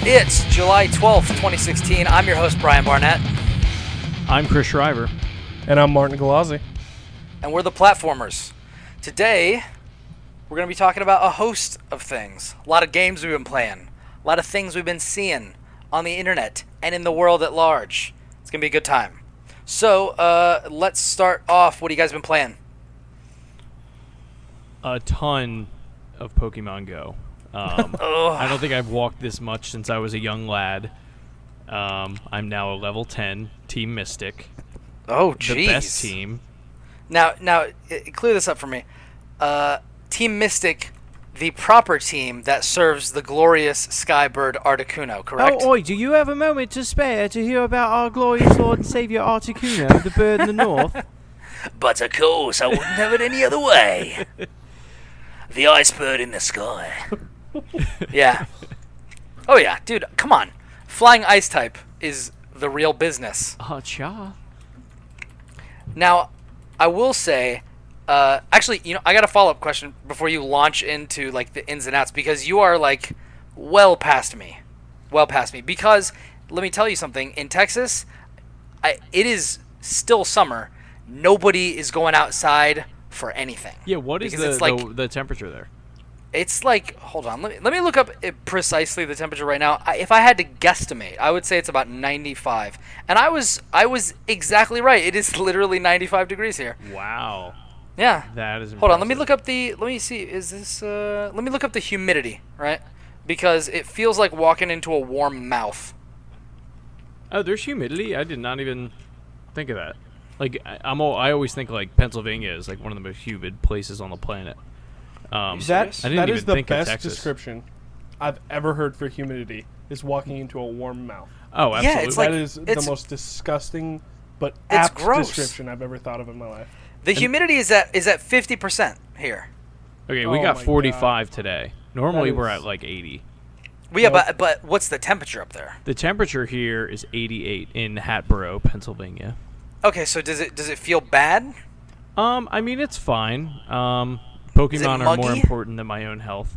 It's July 12th, 2016. I'm your host, Brian Barnett. I'm Chris Schreiber. And I'm Martin Galazzi. And we're the Platformers. Today, we're going to be talking about a host of things. A lot of games we've been playing. A lot of things we've been seeing on the internet and in the world at large. It's going to be a good time. So, let's start off. What have you guys been playing? A ton of Pokémon GO. I don't think I've walked this much since I was a young lad. I'm now a level 10 Team Mystic. Oh, jeez. The best team. Now, clear this up for me. Team Mystic, the proper team that serves the glorious Skybird Articuno, correct? Oh, oi, do you have a moment to spare to hear about our glorious Lord and Saviour Articuno, the bird in the north? But of course, I wouldn't have it any other way. The ice bird in the sky. Yeah. Oh, yeah. Dude, come on. Flying ice type is the real business. Cha. Now, I will say, actually, I got a follow-up question before you launch into, like, the ins and outs, because you are, like, well past me. Well past me. Because, let me tell you something. In Texas, it is still summer. Nobody is going outside for anything. Yeah, what is the temperature there? It's like, hold on, let me look up precisely the temperature right now. If I had to guesstimate, I would say it's about 95. And I was exactly right. It is literally 95 degrees here. Wow. Yeah. That is impressive. Hold on, let me look up let me look up the humidity, right? Because it feels like walking into a warm mouth. Oh, there's humidity? I did not even think of that. Like, I always think, like, Pennsylvania is, like, one of the most humid places on the planet. That is the best description I've ever heard for humidity, is walking into a warm mouth. Oh, absolutely. Yeah, it's like, that is the most disgusting but it's apt gross. description I've ever thought of in my life. The humidity is at 50% here. Okay, we got 45 today. Normally we're at like 80. Well, yeah, but what's the temperature up there? The temperature here is 88 in Hatboro, Pennsylvania. Okay, so does it feel bad? I mean, it's fine. Pokemon are more important than my own health.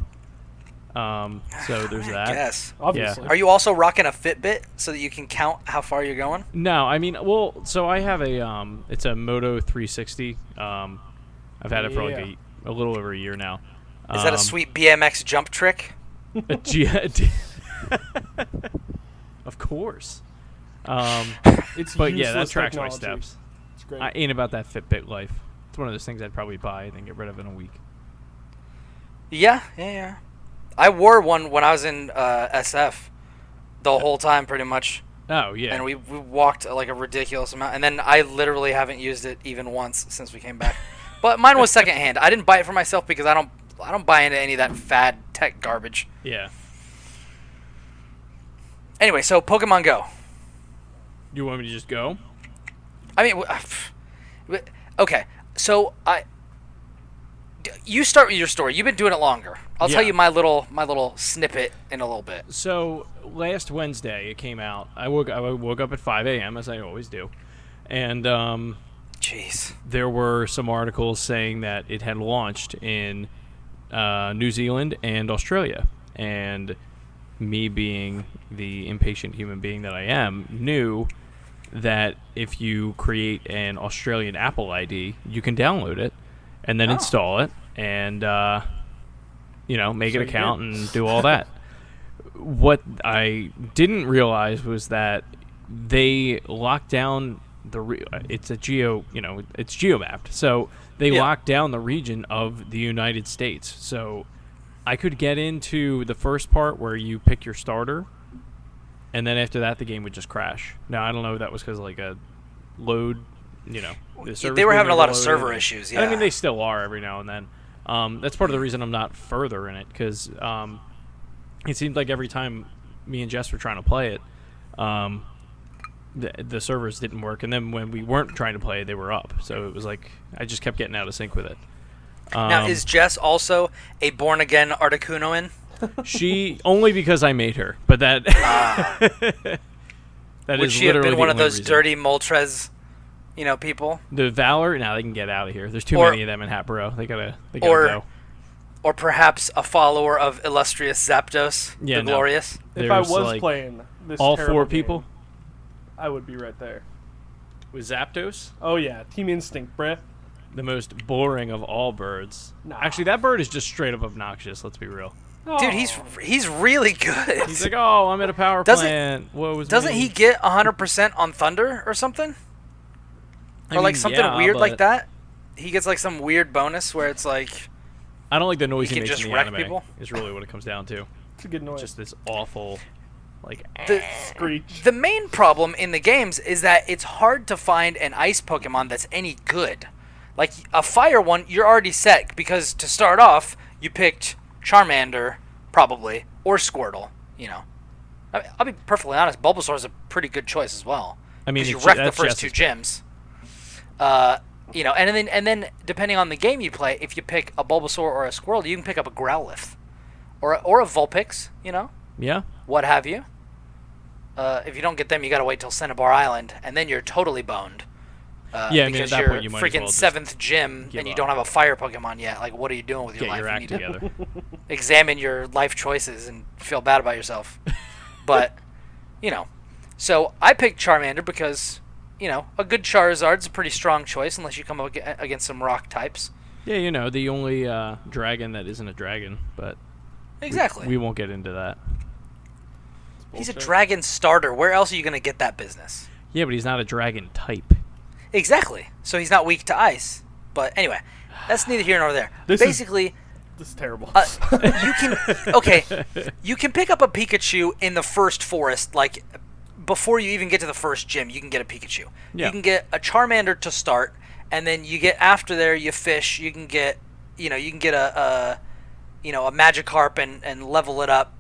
So there's that. Yes. Obviously. Are you also rocking a Fitbit so that you can count how far you're going? No, I mean, well, so I have it's a Moto 360. I've had it for like a little over a year now. Is that a sweet BMX jump trick? Of course. It's But yeah, that useless tracks my technology. steps. It's great. I ain't about that Fitbit life. It's one of those things I'd probably buy and then get rid of in a week. Yeah. I wore one when I was in SF the whole time, pretty much. Oh, yeah. And we walked like a ridiculous amount. And then I literally haven't used it even once since we came back. But mine was secondhand. I didn't buy it for myself because I don't buy into any of that fad tech garbage. Yeah. Anyway, so Pokemon Go. You want me to just go? I mean, okay. So you start with your story. You've been doing it longer. I'll tell you my little snippet in a little bit. So last Wednesday it came out. I woke up at 5 a.m. as I always do, and jeez, there were some articles saying that it had launched in New Zealand and Australia, and me being the impatient human being that I am, knew that if you create an Australian Apple ID, you can download it and then install it and make an account and do all that. What I didn't realize was that they locked down it's geo-mapped, so they locked down the region of the United States. So I could get into the first part where you pick your starter, and then after that the game would just crash. Now I don't know if that was because like a load, they were having a lot of server issues. Yeah, I mean they still are every now and then. That's part of the reason I'm not further in it, because it seemed like every time me and Jess were trying to play it, the servers didn't work, and then when we weren't trying to play, they were up. So it was like I just kept getting out of sync with it. Now, is Jess also a born-again Articunoan? She only because I made her, but that that would is she have literally been one the of only those reason. dirty Moltres, people? The Valor? Now they can get out of here. There's too many of them in Hatboro. They gotta go. Or perhaps a follower of illustrious Zapdos, the Glorious. If I was playing this all terrible 4 game, people, I would be right there. With Zapdos? Oh yeah, Team Instinct, bruh. The most boring of all birds. Nah. Actually, that bird is just straight up obnoxious, let's be real. Dude, he's really good. He's like, oh, I'm at a power plant. Doesn't he get 100% on Thunder or something? Or like something weird like that? He gets like some weird bonus where it's like... I don't like the noise he makes just in the wreck anime. people. Is really what it comes down to. It's a good noise. Just this awful, like, screech. The main problem in the games is that it's hard to find an ice Pokemon that's any good. Like, a fire one, you're already set, because to start off, you picked Charmander, probably, or Squirtle, you know. I'll be perfectly honest, Bulbasaur is a pretty good choice as well. I mean, because you wrecked the first 2 gyms. You know, and then depending on the game you play, if you pick a Bulbasaur or a Squirtle, you can pick up a Growlithe. Or a Vulpix, you know? Yeah. What have you. If you don't get them, you gotta wait till Cinnabar Island, and then you're totally boned. Yeah, I mean, at that point you might as well freaking 7th gym, and you don't have a fire Pokemon yet. Like, what are you doing with your life? Get your act together. Examine your life choices and feel bad about yourself. But, you know. So, I picked Charmander because, you know, a good Charizard's a pretty strong choice, unless you come up against some rock types. Yeah, you know, the only dragon that isn't a dragon, but... Exactly. We won't get into that. He's a dragon starter. Where else are you going to get that business? Yeah, but he's not a dragon type. Exactly. So he's not weak to ice. But anyway, that's neither here nor there. This is terrible. You can pick up a Pikachu in the first forest, like before you even get to the first gym. You can get a Pikachu. Yeah. You can get a Charmander to start, and then you get after there. You fish. You can get, a Magikarp and level it up,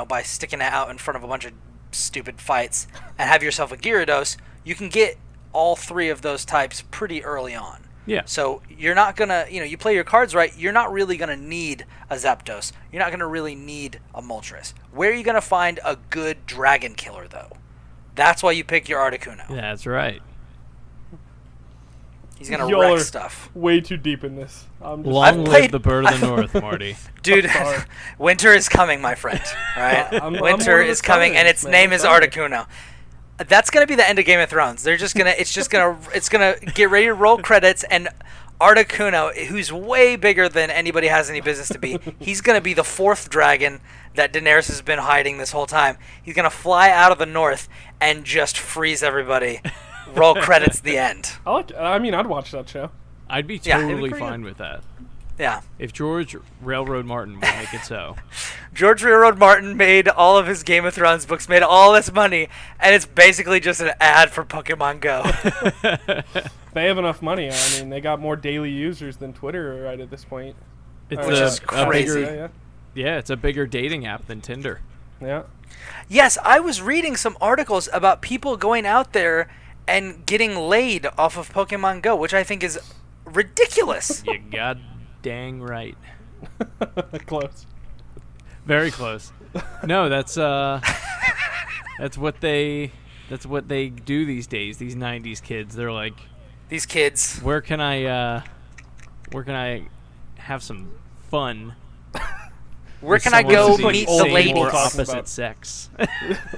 by sticking it out in front of a bunch of stupid fights, and have yourself a Gyarados. You can get all 3 of those types pretty early on. Yeah. So you're not gonna, you play your cards right. You're not really gonna need a Zapdos. You're not gonna really need a Moltres. Where are you gonna find a good dragon killer though? That's why you pick your Articuno. That's right. He's gonna wreck stuff. Way too deep in this. Long live the bird of the north, Marty. Dude, winter is coming, my friend. All right, winter is coming, and its name is Articuno. That's gonna be the end of Game of Thrones. It's gonna get ready to roll credits, and Articuno, who's way bigger than anybody has any business to be, he's gonna be the 4th dragon that Daenerys has been hiding this whole time. He's gonna fly out of the north and just freeze everybody. Roll credits. The end. I'd watch that show. I'd be totally fine with that. Yeah. If George Railroad Martin would make it so. George Railroad Martin made all of his Game of Thrones books, made all this money, and it's basically just an ad for Pokemon Go. They have enough money. I mean, they got more daily users than Twitter right at this point. Which is crazy. It's a bigger dating app than Tinder. Yeah. Yes, I was reading some articles about people going out there and getting laid off of Pokemon Go, which I think is ridiculous. You god dang right. Close. Very close. No, that's what they do these days. These 90s kids, they're like, these kids. Where can I have some fun? Where can I go meet the ladies? Or opposite sex.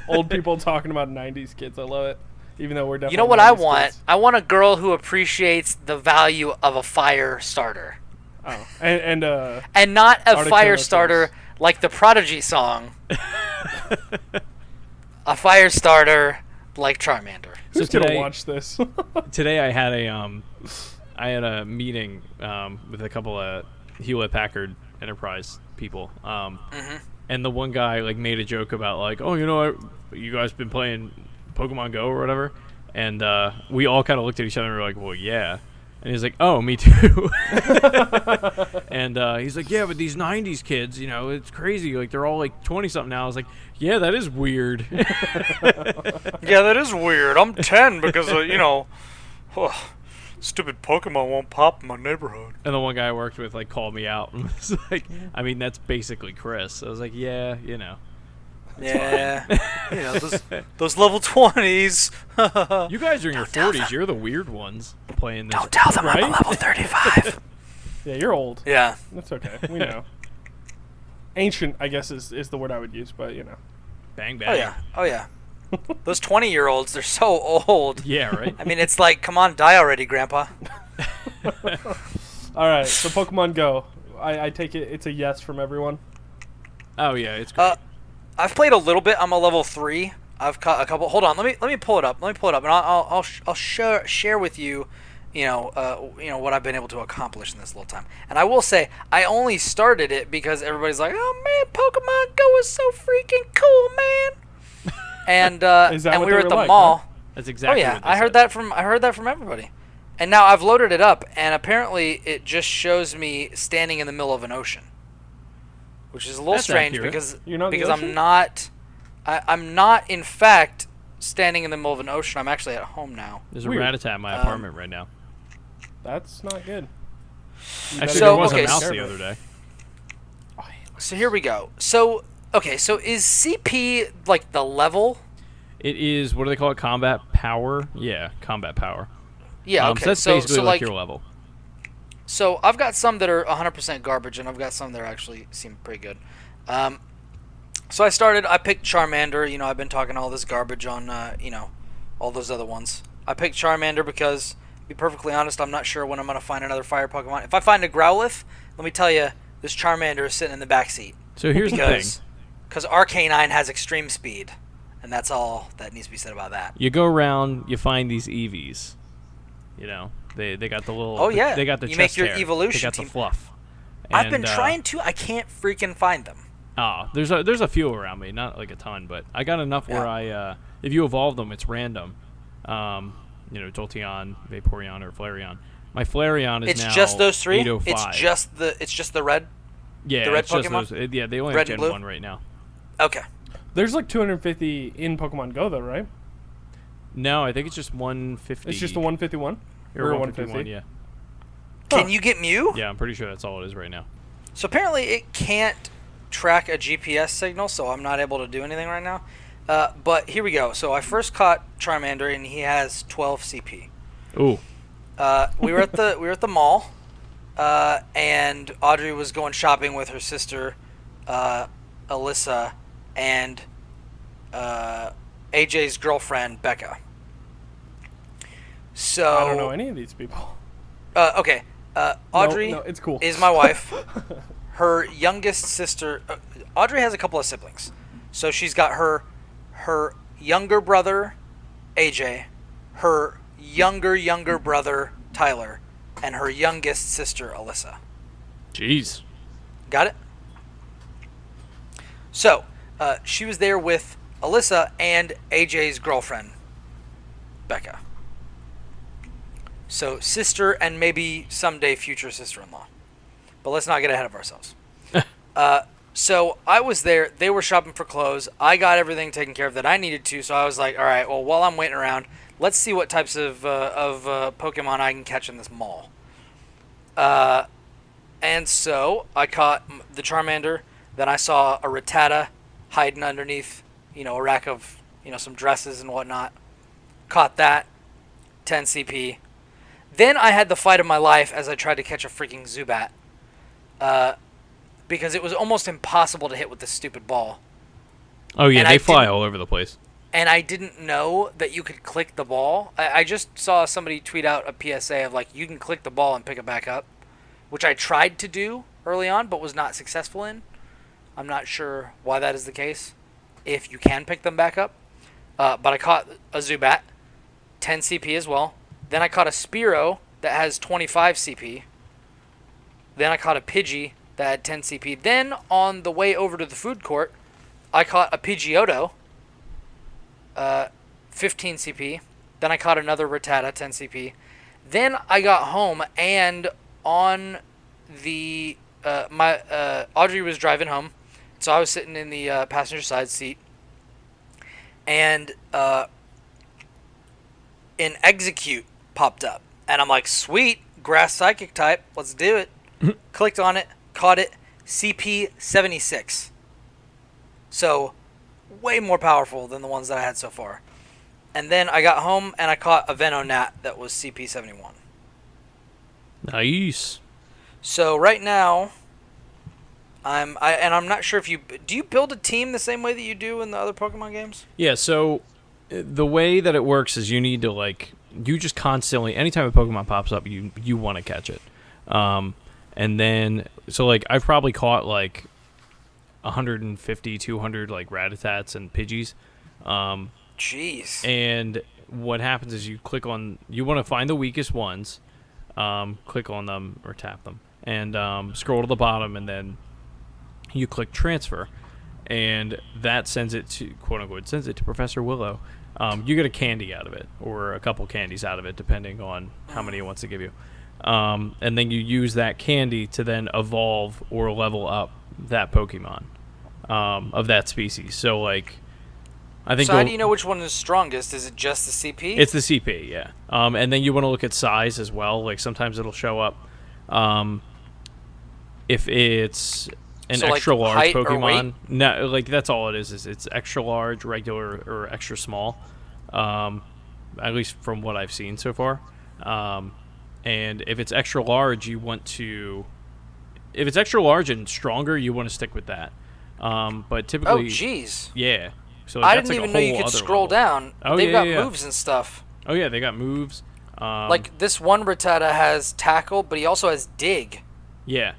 Old people talking about 90s kids. I love it. Even though we're definitely. You know what I want? Kids. I want a girl who appreciates the value of a fire starter. Oh, and not a fire starter like the Prodigy song. A fire starter like Charmander. Who's gonna watch this? Today I had a meeting with a couple of Hewlett Packard Enterprise people, and the one guy made a joke about you guys been playing Pokemon Go or whatever, and we all kind of looked at each other and were like, well, yeah. And he's like, oh, me too. And he's like, yeah, but these 90s kids, it's crazy. They're all 20-something now. I was like, yeah, that is weird. Yeah, that is weird. I'm 10 because, stupid Pokemon won't pop in my neighborhood. And the one guy I worked with, called me out and was like, I mean, that's basically Chris. I was like, yeah, Yeah, those level 20s. You guys are in your 40s. You're the weird ones playing this. Don't tell them I'm a level 35. Yeah, you're old. Yeah. That's okay. We know. Ancient, I guess, is the word I would use, but Bang, bang. Oh, yeah. Oh, yeah. Those 20-year-olds, they're so old. Yeah, right? I mean, it's like, come on, die already, Grandpa. All right, so Pokemon Go. I take it it's a yes from everyone? Oh, yeah, it's great. I've played a little bit. I'm a level 3. I've caught a couple. Hold on, let me pull it up. And I'll share with you, what I've been able to accomplish in this little time. And I will say, I only started it because everybody's like, "Oh man, Pokemon Go is so freaking cool, man!" And we were at the mall. Huh? That's exactly. Oh yeah, what they I heard that from everybody. And now I've loaded it up, and apparently it just shows me standing in the middle of an ocean, which is a little strange because I'm not in fact standing in the middle of an ocean. I'm actually at home now. There's a rat-a-tat in my apartment right now. That's not good. Actually, there was a mouse the other day. So here we go. So is CP like the level? It is. What do they call it? Combat power. Yeah, combat power. Yeah. Okay. So that's basically like your level. So I've got some that are 100% garbage, and I've got some that actually seem pretty good. So I picked Charmander. I've been talking all this garbage on, all those other ones. I picked Charmander because, to be perfectly honest, I'm not sure when I'm going to find another fire Pokemon. If I find a Growlithe, let me tell you, this Charmander is sitting in the backseat. So here's the thing. Because Arcanine has extreme speed, and that's all that needs to be said about that. You go around, you find these Eevees. They got the little... Oh, yeah. They got the you chest make your hair. evolution They got team. the fluff. I've been trying to. I can't freaking find them. There's a few around me, not like a ton, but I got enough where if you evolve them, it's random. Jolteon, Vaporeon, or Flareon. My Flareon is now It's just those 3? 805. It's just the red? Yeah, the red it's just Pokemon? those. Yeah, they only Red have and Gen blue? 1 right now. Okay. There's like 250 in Pokemon Go, though, right? No, I think it's just 150. It's just the 151? Or 151, yeah. Can you get Mew? Yeah, I'm pretty sure that's all it is right now. So apparently it can't track a GPS signal, so I'm not able to do anything right now. But here we go. So I first caught Charmander, and he has 12 CP. Ooh. We were at the mall, and Audrey was going shopping with her sister, Alyssa, and AJ's girlfriend, Becca. So I don't know any of these people. Okay. Audrey no, it's cool. is my wife. Her youngest sister... Audrey has a couple of siblings. So she's got her younger brother, AJ, her younger brother, Tyler, and her youngest sister, Alyssa. Jeez. Got it? So, she was there with Alyssa and AJ's girlfriend, Becca. So, sister and maybe someday future sister-in-law. But let's not get ahead of ourselves. So, I was there. They were shopping for clothes. I got everything taken care of that I needed to. So, I was like, all right, well, while I'm waiting around, let's see what types of Pokemon I can catch in this mall. And so, I caught the Charmander. Then I saw a Rattata hiding underneath, a rack of, some dresses and whatnot. Caught that. 10 CP. Then I had the fight of my life as I tried to catch a freaking Zubat. Because it was almost impossible to hit with this stupid ball. Oh, yeah, they fly all over the place. And I didn't know that you could click the ball. I just saw somebody tweet out a PSA of, you can click the ball and pick it back up. Which I tried to do early on, but was not successful in. I'm not sure why that is the case. If you can pick them back up. But I caught a Zubat. 10 CP as well. Then I caught a Spearow that has 25 CP. Then I caught a Pidgey that had 10 CP. Then on the way over to the food court, I caught a Pidgeotto, 15 CP. Then I caught another Rattata, 10 CP. Then I got home, and on the Audrey was driving home, so I was sitting in the passenger side seat, and an Execute popped up, and I'm like, sweet, grass psychic type, let's do it. Clicked on it, caught it, CP 76. So way more powerful than the ones that I had so far. And then I got home and I caught a Venonat that was CP 71. Nice. So right now, I'm not sure if do you build a team the same way that you do in the other Pokemon games? Yeah, so the way that it works is you need to you just constantly, anytime a Pokemon pops up, you want to catch it. And then so I've probably caught 150, 200 Rattatats and Pidgeys. Jeez. And what happens is you want to find the weakest ones, click on them or tap them, and scroll to the bottom, and then you click transfer, and that sends it to Professor Willow. You get a candy out of it, or a couple candies out of it, depending on how many it wants to give you. And then you use that candy to then evolve or level up that Pokemon of that species. So I think. So how do you know which one is strongest? Is it just the CP? It's the CP, yeah. And then you want to look at size as well. Sometimes it'll show up if it's an extra large Pokemon. No, that's all it is it's extra large, regular, or extra small. At least from what I've seen so far. And if it's extra large, if it's extra large and stronger, you want to stick with that. But typically, oh jeez, yeah. So I didn't even know you could scroll down. Oh, They've got yeah. moves and stuff. Oh yeah, they got moves. This one Rattata has tackle, but he also has dig. Yeah.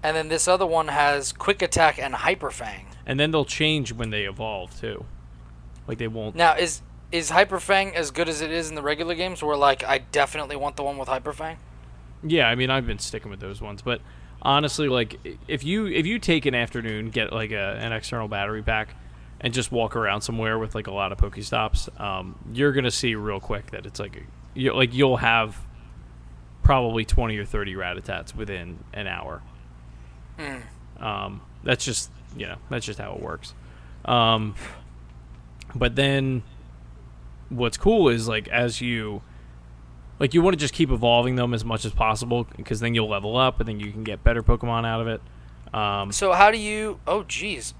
And then this other one has quick attack and hyper fang. And then they'll change when they evolve too. They won't. Now is hyper fang as good as it is in the regular games? Where I definitely want the one with hyper fang. Yeah, I mean I've been sticking with those ones, but honestly, if you take an afternoon, get an external battery pack, and just walk around somewhere with a lot of Pokestops, you're gonna see real quick that it's you'll have probably 20 or 30 Rattatats within an hour. That's just how it works. But then what's cool is as you want to just keep evolving them as much as possible, because then you'll level up and then you can get better Pokemon out of it. So how do you? Oh geez,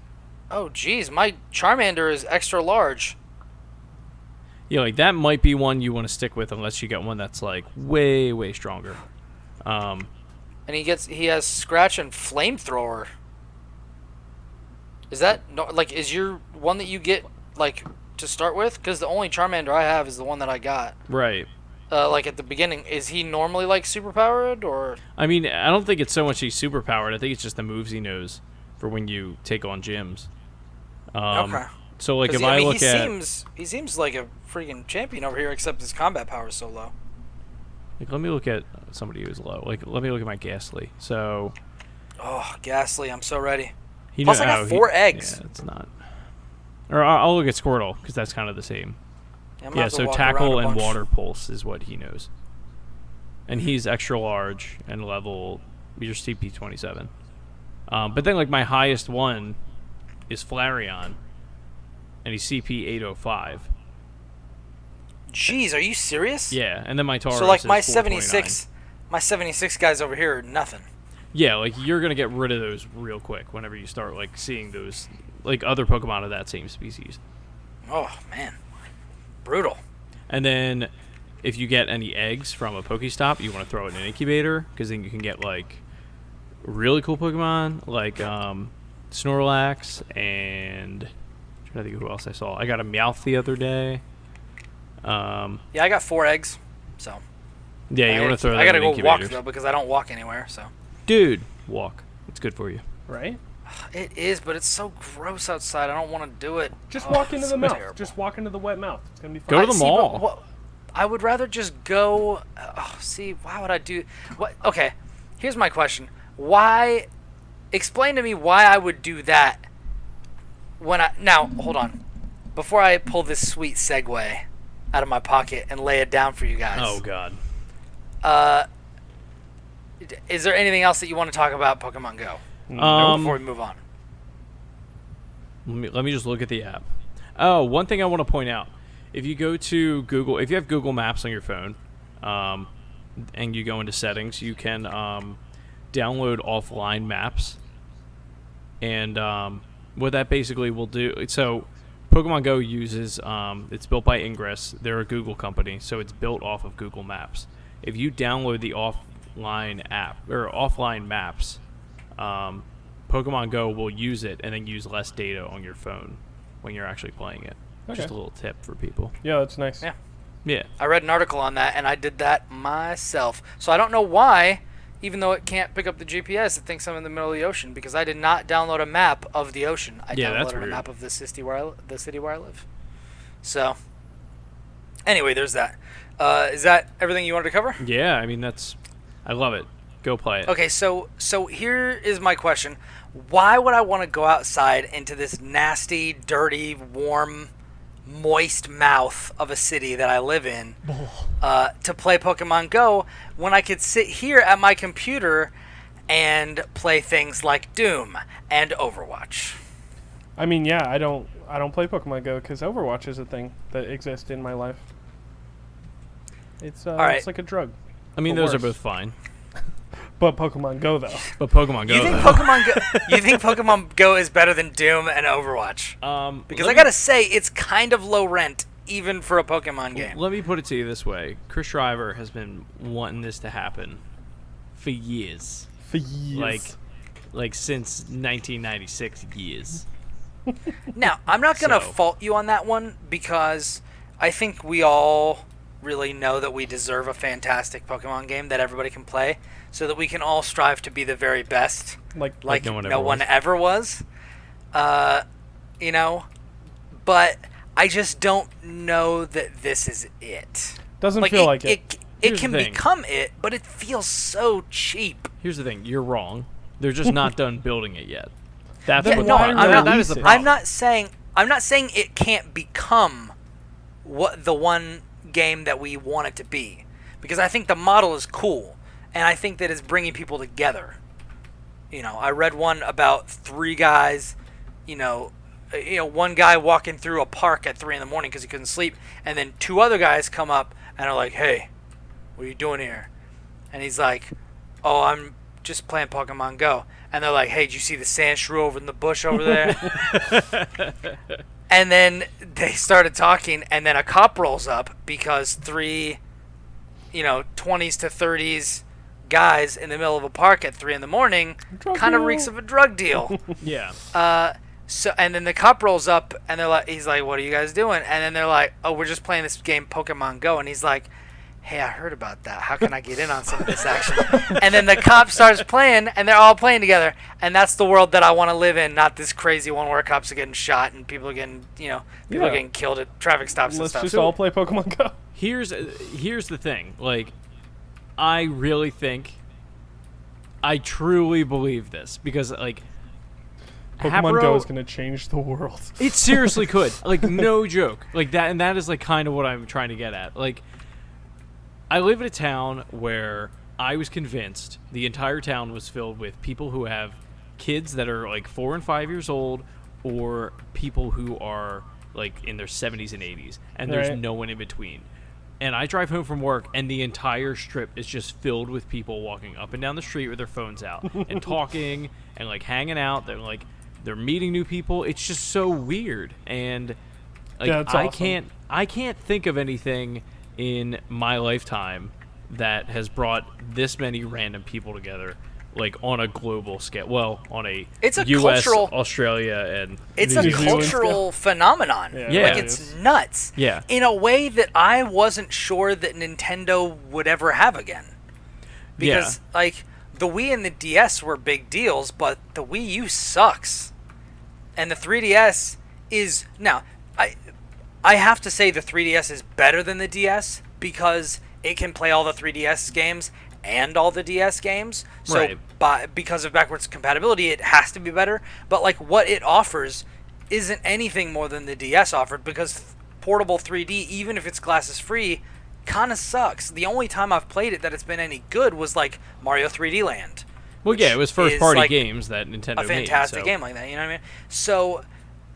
my Charmander is extra large. Yeah, that might be one you want to stick with unless you get one that's way, way stronger. And he has Scratch and Flamethrower. Is that is your one that you get to start with? Because the only Charmander I have is the one that I got. Right. At the beginning, is he normally superpowered, or? I mean, I don't think it's so much he's superpowered. I think it's just the moves he knows for when you take on gyms. Okay. So if I look at, he seems like a freaking champion over here, except his combat power is so low. Let me look at somebody who's low. Let me look at my Ghastly. So. Oh, Ghastly! I'm so ready. Plus, I got 4 eggs. Yeah, it's not. Or I'll look at Squirtle, because that's kind of the same. Yeah, so Tackle and Water Pulse is what he knows. And he's extra large and level, your CP 27. But then my highest one is Flareon, and he's CP 805. Jeez, are you serious? Yeah, and then my Tauros so is my 76 guys over here are nothing. Yeah, you're gonna get rid of those real quick whenever you start seeing those other Pokemon of that same species. Oh man, brutal. And then if you get any eggs from a Pokestop, you want to throw it in an incubator, because then you can get really cool Pokemon Snorlax, and I'm trying to think of who else I saw. I got a Meowth the other day. Yeah, I got 4 eggs, so. Yeah, you want to throw that in I gotta go walk incubators. though, because I don't walk anywhere. So. Dude, walk. It's good for you. Right? It is, but it's so gross outside. I don't want to do it. Just walk into the mouth. Terrible. Just walk into the wet mouth. It's gonna be fun. Go to the mall. I would rather just go. Why would I do? What? Okay, here's my question. Why? Explain to me why I would do that. Now, hold on. Before I pull this sweet segue out of my pocket and lay it down for you guys. Oh God. Is there anything else that you want to talk about Pokemon Go? Before we move on. Let me just look at the app. Oh, one thing I want to point out. If you go to Google, if you have Google Maps on your phone, and you go into settings, you can download offline maps. And what that basically will do, so Pokemon Go uses, it's built by Ingress. They're a Google company, so it's built off of Google Maps. If you download the offline app or offline maps, Pokemon Go will use it and then use less data on your phone when you're actually playing it. Okay. Just a little tip for people. Yeah, that's nice. Yeah. Yeah. I read an article on that, and I did that myself. So I don't know why, even though it can't pick up the GPS, it thinks I'm in the middle of the ocean, because I did not download a map of the ocean. I downloaded a map of the city where I live. So, anyway, there's that. Is that everything you wanted to cover? Yeah, I mean, I love it. Go play it. Okay, so here is my question. Why would I want to go outside into this nasty, dirty, warm, moist mouth of a city that I live in to play Pokemon Go when I could sit here at my computer and play things like Doom and Overwatch? I mean, yeah, I don't play Pokemon Go because Overwatch is a thing that exists in my life. It's right. It's like a drug. I mean, those are both fine. But Pokemon Go, though. But Pokemon Go, you think Pokemon Go is better than Doom and Overwatch? Because I gotta say, it's kind of low rent, even for a Pokemon game. Let me put it to you this way. Chris Shriver has been wanting this to happen for years. Like since 1996 years. Now, I'm not gonna fault you on that one, because I think we all really know that we deserve a fantastic Pokemon game that everybody can play, so that we can all strive to be the very best, like no one ever was. You know, but I just don't know that this is it. Doesn't feel like it. It can become it, but it feels so cheap. Here's the thing: you're wrong. They're just not done building it yet. That's yeah, what no, that is the problem. I'm not saying it can't become what the one game that we want it to be, because I think the model is cool, and I think that it's bringing people together. You know, I read one about 3 guys, one guy walking through a park at 3 a.m. because he couldn't sleep, and then 2 other guys come up and are like, "Hey, what are you doing here?" And he's like, "Oh, I'm just playing Pokemon Go." And they're like, "Hey, did you see the sandshrew over in the bush over there?" And then they started talking, and then a cop rolls up because 3, 20s to 30s guys in the middle of a park at 3 a.m. kind of reeks of a drug deal. Yeah. And then the cop rolls up, and he's like, "What are you guys doing?" And then they're like, "Oh, we're just playing this game, Pokemon Go." And he's like, "Hey, I heard about that. How can I get in on some of this action?" And then the cop starts playing, and they're all playing together. And that's the world that I want to live in, not this crazy one where cops are getting shot and people are getting, are getting killed at traffic stops and stuff. Let's just all play Pokemon Go. Here's the thing. Like, I really think, I truly believe this, because, like, Pokemon Go is going to change the world. It seriously could. Like, no joke. Like, that, and that is, like, kind of what I'm trying to get at. Like, I live in a town where I was convinced the entire town was filled with people who have kids that are like 4 and 5 years old, or people who are like in their 70s and 80s, and there's no one in between. And I drive home from work, and the entire strip is just filled with people walking up and down the street with their phones out and talking and like hanging out. They're meeting new people. It's just so weird. And like, awesome. I can't think of anything in my lifetime that has brought this many random people together, like on a global scale. Well, on a US, Australia, and it's a cultural phenomenon. Yeah, like it's nuts. Yeah, in a way that I wasn't sure that Nintendo would ever have again. Because like the Wii and the DS were big deals, but the Wii U sucks, and the 3DS is now. I have to say the 3DS is better than the DS because it can play all the 3DS games and all the DS games. So because of backwards compatibility, it has to be better. But like what it offers isn't anything more than the DS offered, because portable 3D, even if it's glasses free, kind of sucks. The only time I've played it that it's been any good was like Mario 3D Land. Well, yeah, it was first party games that Nintendo made. A fantastic game like that, you know what I mean? So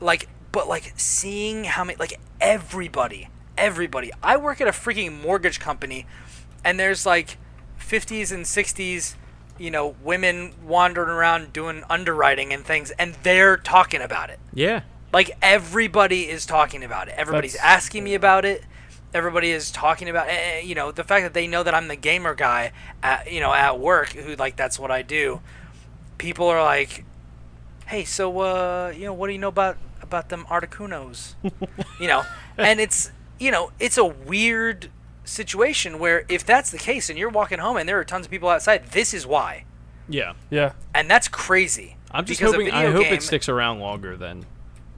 like, but like seeing how many, like everybody, I work at a freaking mortgage company, and there's like 50s and 60s, women wandering around doing underwriting and things, and they're talking about it. Yeah. Like everybody is talking about it. Everybody's asking me about it. everybody is talking about, the fact that they know that I'm the gamer guy at work, who, like, that's what I do. People are like, hey, so, what do you know about them Articunos? And it's a weird situation where if that's the case and you're walking home and there are tons of people outside, this is why. Yeah. Yeah. And that's crazy. I'm just because a hoping. video I hope game- it sticks around longer than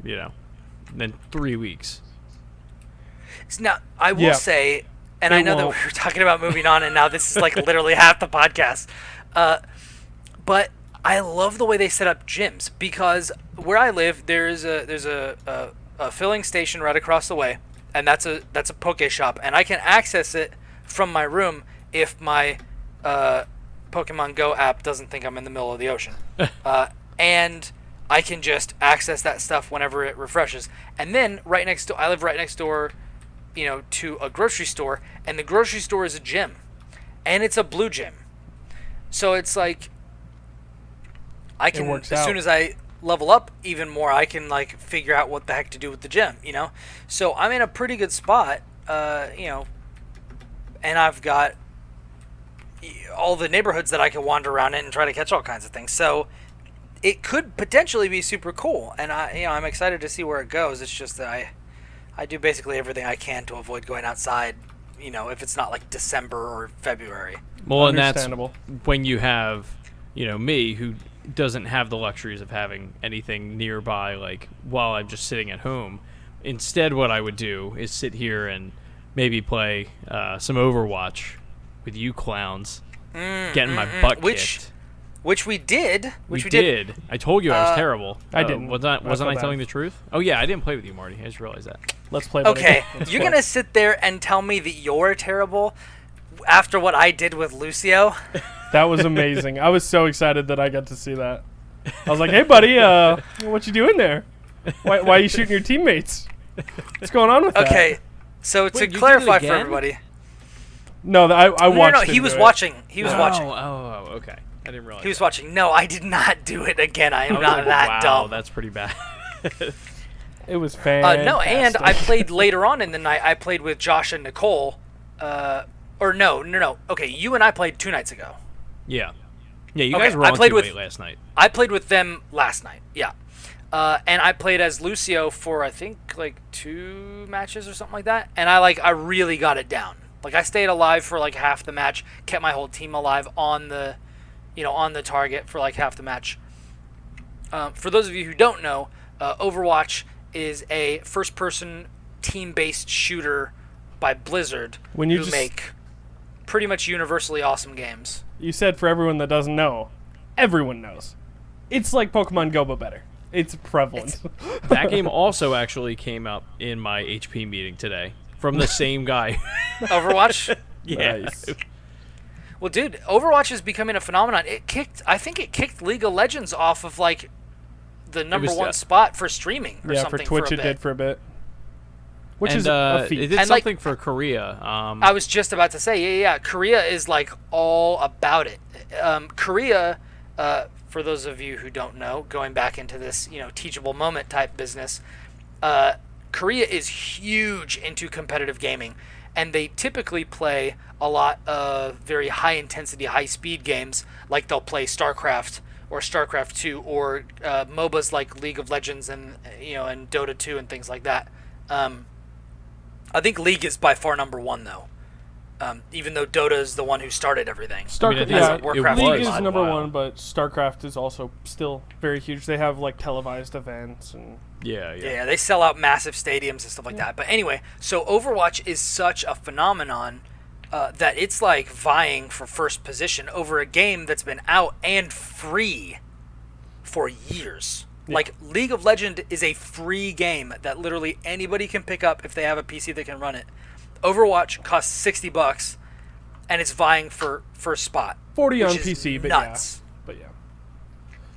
3 weeks. Now, I will Yeah. say, and It I know that won't. we were talking about moving on, and now this is like literally half the podcast. But I love the way they set up gyms, because where I live, there's a filling station right across the way, and that's a Poke Shop, and I can access it from my room if my Pokemon Go app doesn't think I'm in the middle of the ocean. And I can just access that stuff whenever it refreshes. And then I live right next door, to a grocery store, and the grocery store is a gym, and it's a blue gym. So it's like, I can, works as out. soon as I level up even more, I can like figure out what the heck to do with the gym, So I'm in a pretty good spot, and I've got all the neighborhoods that I can wander around in and try to catch all kinds of things. So it could potentially be super cool, and I'm excited to see where it goes. It's just that I do basically everything I can to avoid going outside, if it's not like December or February. Well, and that's Understandable. when you have, me who doesn't have the luxuries of having anything nearby, like while I'm just sitting at home. Instead, what I would do is sit here and maybe play some Overwatch with you clowns, getting my butt kicked. Which we did. We did. I told you I was terrible. I didn't. Wasn't I feel I bad. telling the truth? Oh yeah, I didn't play with you, Marty. I just realized that. Let's play. buddy. Okay, Let's you're play. gonna sit there and tell me that you're terrible after what I did with Lucio? That was amazing. I was so excited that I got to see that. I was like, "Hey, buddy, what you doing there? Why are you shooting your teammates? What's going on with that?" Okay, so to Wait, you did it clarify for again? everybody, No, I watched. no, him he was do it. watching. He was watching. Oh, okay. I didn't realize. He was that. watching. No, I did not do it again. I am I was not like, that wow, dumb. that's pretty bad. It was fantastic. No, and I played later on in the night. I played with Josh and Nicole. Or no. Okay, you and I played 2 nights ago. Yeah. Yeah, you Okay, guys were I on played too with- late last night. I played with them last night. Yeah. And I played as Lucio for I think like 2 matches or something like that. And I really got it down. Like I stayed alive for like half the match, kept my whole team alive on the target for like half the match. For those of you who don't know, Overwatch is a first-person team-based shooter by Blizzard, When you who just- make pretty much universally awesome games. You said for everyone that doesn't know, everyone knows. It's like Pokemon Go, but better. It's prevalent. That game also actually came up in my HP meeting today from the same guy. Overwatch? Yeah. Nice. Well, dude, Overwatch is becoming a phenomenon. I think it kicked League of Legends off of like the number was, one spot for streaming or Yeah, something for Twitch a it bit. did for a bit. Which And is a it feat. did And, like, something for Korea. I was just about to say, yeah. Korea is like all about it. Korea, for those of you who don't know, going back into this, teachable moment type business, Korea is huge into competitive gaming, and they typically play a lot of very high intensity, high speed games. Like they'll play StarCraft or StarCraft 2 or MOBAs like League of Legends and and Dota 2 and things like that. I think League is by far number 1 though. Even though Dota is the one who started everything. StarCraft, mean, yeah, Warcraft League was is a number while. 1, but StarCraft is also still very huge. They have like televised events and yeah. They sell out massive stadiums and stuff like that. But anyway, so Overwatch is such a phenomenon that it's like vying for first position over a game that's been out and free for years. Yeah. Like League of Legends is a free game that literally anybody can pick up if they have a PC that can run it. Overwatch costs $60 and it's vying for first spot. 40 on which is PC, but nuts. yeah.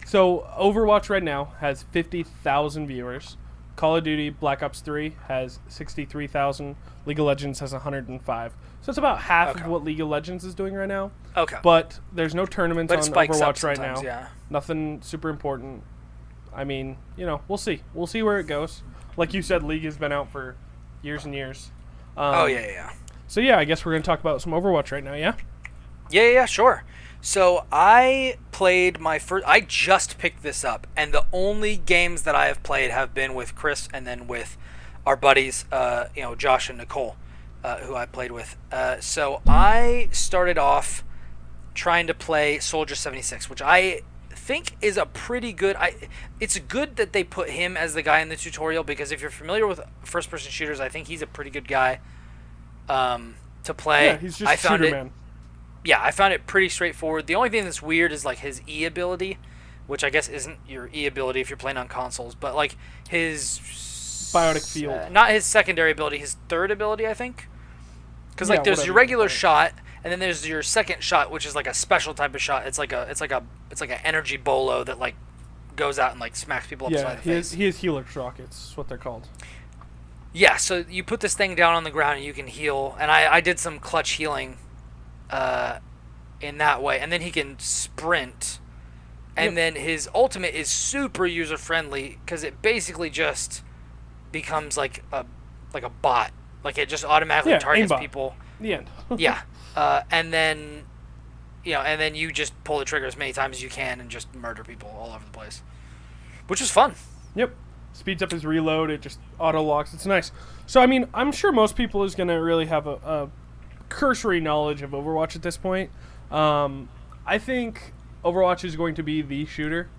So Overwatch right now has 50,000 viewers. Call of Duty Black Ops 3 has 63,000. League of Legends has 105. So it's about half Okay. of what League of Legends is doing right now. Okay. But there's no tournaments But it on spikes up Overwatch right now. sometimes, yeah. Nothing super important. I mean, we'll see. We'll see where it goes. Like you said, League has been out for years and years. Oh yeah. So yeah, I guess we're gonna talk about some Overwatch right now. Yeah. Yeah, sure. So I played my first. I just picked this up, and the only games that I have played have been with Chris and then with our buddies, Josh and Nicole, who I played with. So I started off trying to play Soldier 76, which I think is a pretty good. It's good that they put him as the guy in the tutorial, because if you're familiar with first-person shooters, I think he's a pretty good guy to play. Yeah, he's just shooter man. Yeah, I found it pretty straightforward. The only thing that's weird is like his E ability, which I guess isn't your E ability if you're playing on consoles, but like his biotic field, not his secondary ability, his third ability, I think. Because like there's whatever, your regular shot, and then there's your second shot, which is like a special type of shot. It's like an energy bolo that like goes out and like smacks people upside the face. He has Helix rockets. That's what they're called. Yeah, so you put this thing down on the ground and you can heal, and I did some clutch healing in that way, and then he can sprint, and then his ultimate is super user friendly because it basically just becomes like a bot, like it just automatically targets aimbot. people. The end. Yeah, and then you just pull the trigger as many times as you can and just murder people all over the place, which is fun. Yep. Speeds up his reload. It just auto locks. It's nice. So I mean, I'm sure most people is gonna really have a cursory knowledge of Overwatch at this point. I think Overwatch is going to be the shooter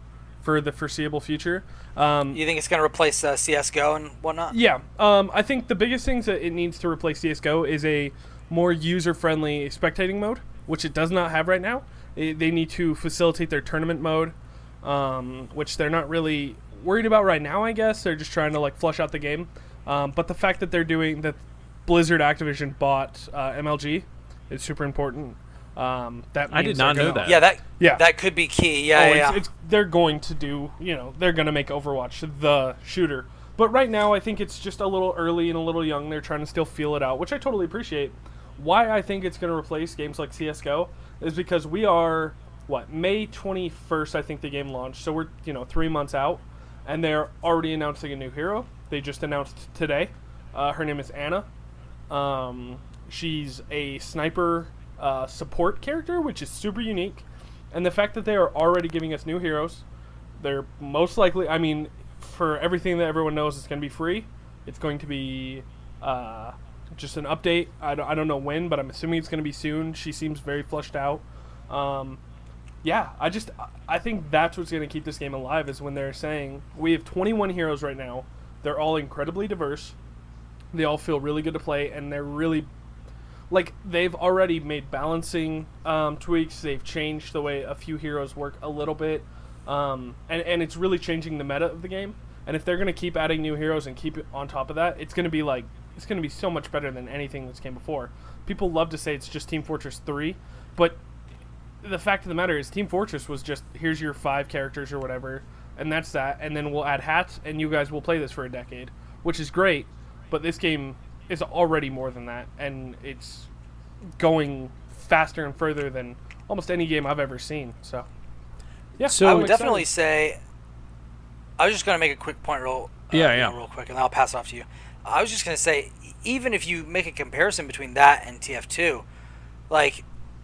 for the foreseeable future. You think it's going to replace CSGO and whatnot? Yeah. I think the biggest things that it needs to replace CSGO is a more user-friendly spectating mode, which it does not have right now. They need to facilitate their tournament mode, which they're not really worried about right now, I guess. They're just trying to like flush out the game. But the fact that they're doing that, Blizzard Activision bought MLG is super important. That means I did not know that. That could be key. They're going to do, they're going to make Overwatch the shooter. But right now, I think it's just a little early and a little young. They're trying to still feel it out, which I totally appreciate. Why I think it's going to replace games like CSGO is because we are, May 21st, I think the game launched. So we're, 3 months out, and they're already announcing a new hero. They just announced today. Her name is Anna. She's a sniper support character, which is super unique. And the fact that they are already giving us new heroes, they're most likely, for everything that everyone knows, it's going to be free. It's going to be just an update. I don't know when, but I'm assuming it's going to be soon. She seems very fleshed out. I think that's what's going to keep this game alive, is when they're saying we have 21 heroes right now. They're all incredibly diverse. They all feel really good to play, and they're really, they've already made balancing tweaks. They've changed the way a few heroes work a little bit, and it's really changing the meta of the game. And if they're going to keep adding new heroes and keep it on top of that, it's going to be so much better than anything that's came before. People love to say it's just Team Fortress 3, but the fact of the matter is Team Fortress was just, here's your 5 characters or whatever, and that's that, and then we'll add hats, and you guys will play this for a decade, which is great. But this game is already more than that, and it's going faster and further than almost any game I've ever seen. So, yeah. So I would definitely say, I was just going to make a quick point real quick, and then I'll pass it off to you. I was just going to say, even if you make a comparison between that and TF2,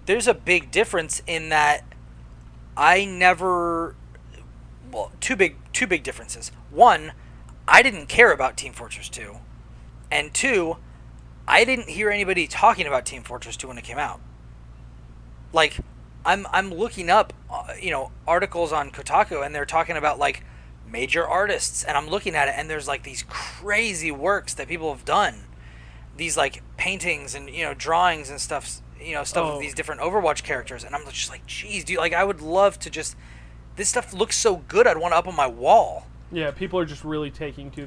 there's a big difference in that two big differences. One, I didn't care about Team Fortress 2. And 2, I didn't hear anybody talking about Team Fortress 2 when it came out. I'm looking up, articles on Kotaku, and they're talking about major artists, and I'm looking at it, and there's these crazy works that people have done, these paintings and drawings and stuff of these different Overwatch characters, and I'm just geez, dude, I would love to just, this stuff looks so good, I'd want it up on my wall. Yeah, people are just really taking to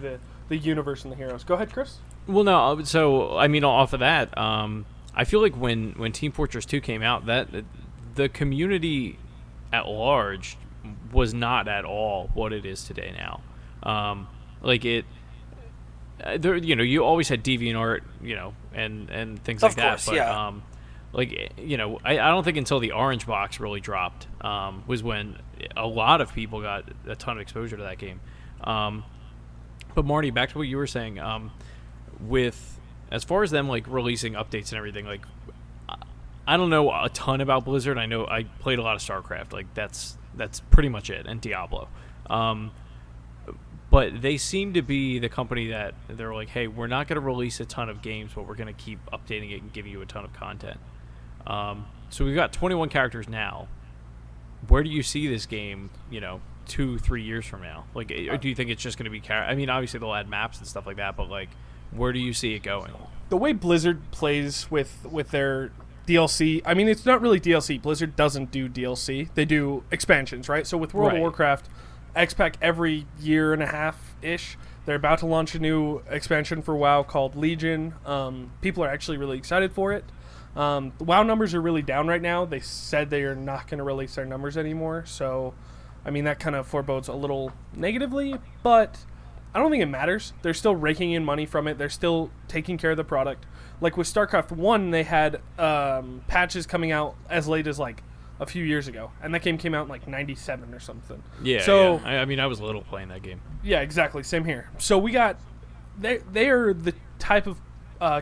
the universe and the heroes. Go ahead, Chris. Well, no. So, off of that, I feel like when Team Fortress 2 came out, that the community at large was not at all what it is today now. You always had DeviantArt, and things like that. Of course, yeah. I don't think until the Orange Box really dropped was when a lot of people got a ton of exposure to that game. But Marty, back to what you were saying, with as far as them like releasing updates and everything, like I don't know a ton about Blizzard. I know I played a lot of StarCraft. Like that's pretty much it, and Diablo. But they seem to be the company that they're like, hey, we're not going to release a ton of games, but we're going to keep updating it and giving you a ton of content. So we've got 21 characters now. Where do you see this game, 2-3 years from now? Like, or do you think it's just going to be I mean, obviously they'll add maps and stuff like that, but like, where do you see it going? The way Blizzard plays with their DLC, I mean, it's not really DLC. Blizzard doesn't do DLC. They do expansions, right? So with World of Warcraft, X-Pac every year and a half-ish, they're about to launch a new expansion for WoW called Legion. People are actually really excited for it. The WoW numbers are really down right now. They said they are not going to release their numbers anymore. So, I mean, that kind of forebodes a little negatively, but I don't think it matters. They're still raking in money from it. They're still taking care of the product. Like with StarCraft 1, they had patches coming out as late as like a few years ago, and that game came out in like 97 or something. Yeah, so yeah. I mean, I was little playing that game. Yeah, exactly. Same here. So we got they are the type of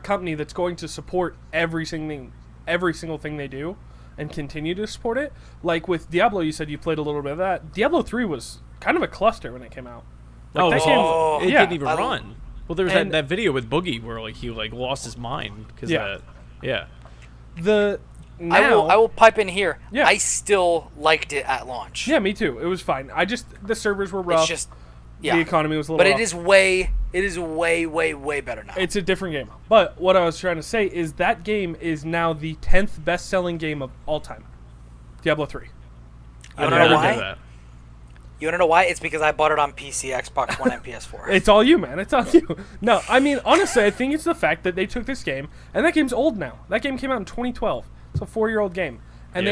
company that's going to support every single thing they do and continue to support it. Like with Diablo, you said you played a little bit of that. Diablo 3 was kind of a cluster when it came out. Like it didn't even run. Well, there was that video with Boogie where like he like lost his mind because I will pipe in here. Yeah. I still liked it at launch. Yeah, me too. It was fine. The servers were rough. It's just the economy was a little But rough. it is way better now. It's a different game. But what I was trying to say is that game is now the 10th best-selling game of all time. Diablo 3. You wanna know why? You want to know why? It's because I bought it on PC, Xbox One, and PS4. It's all you, man. It's all you. No, I mean, honestly, I think it's the fact that they took this game, and that game's old now. That game came out in 2012. It's a 4-year-old game. And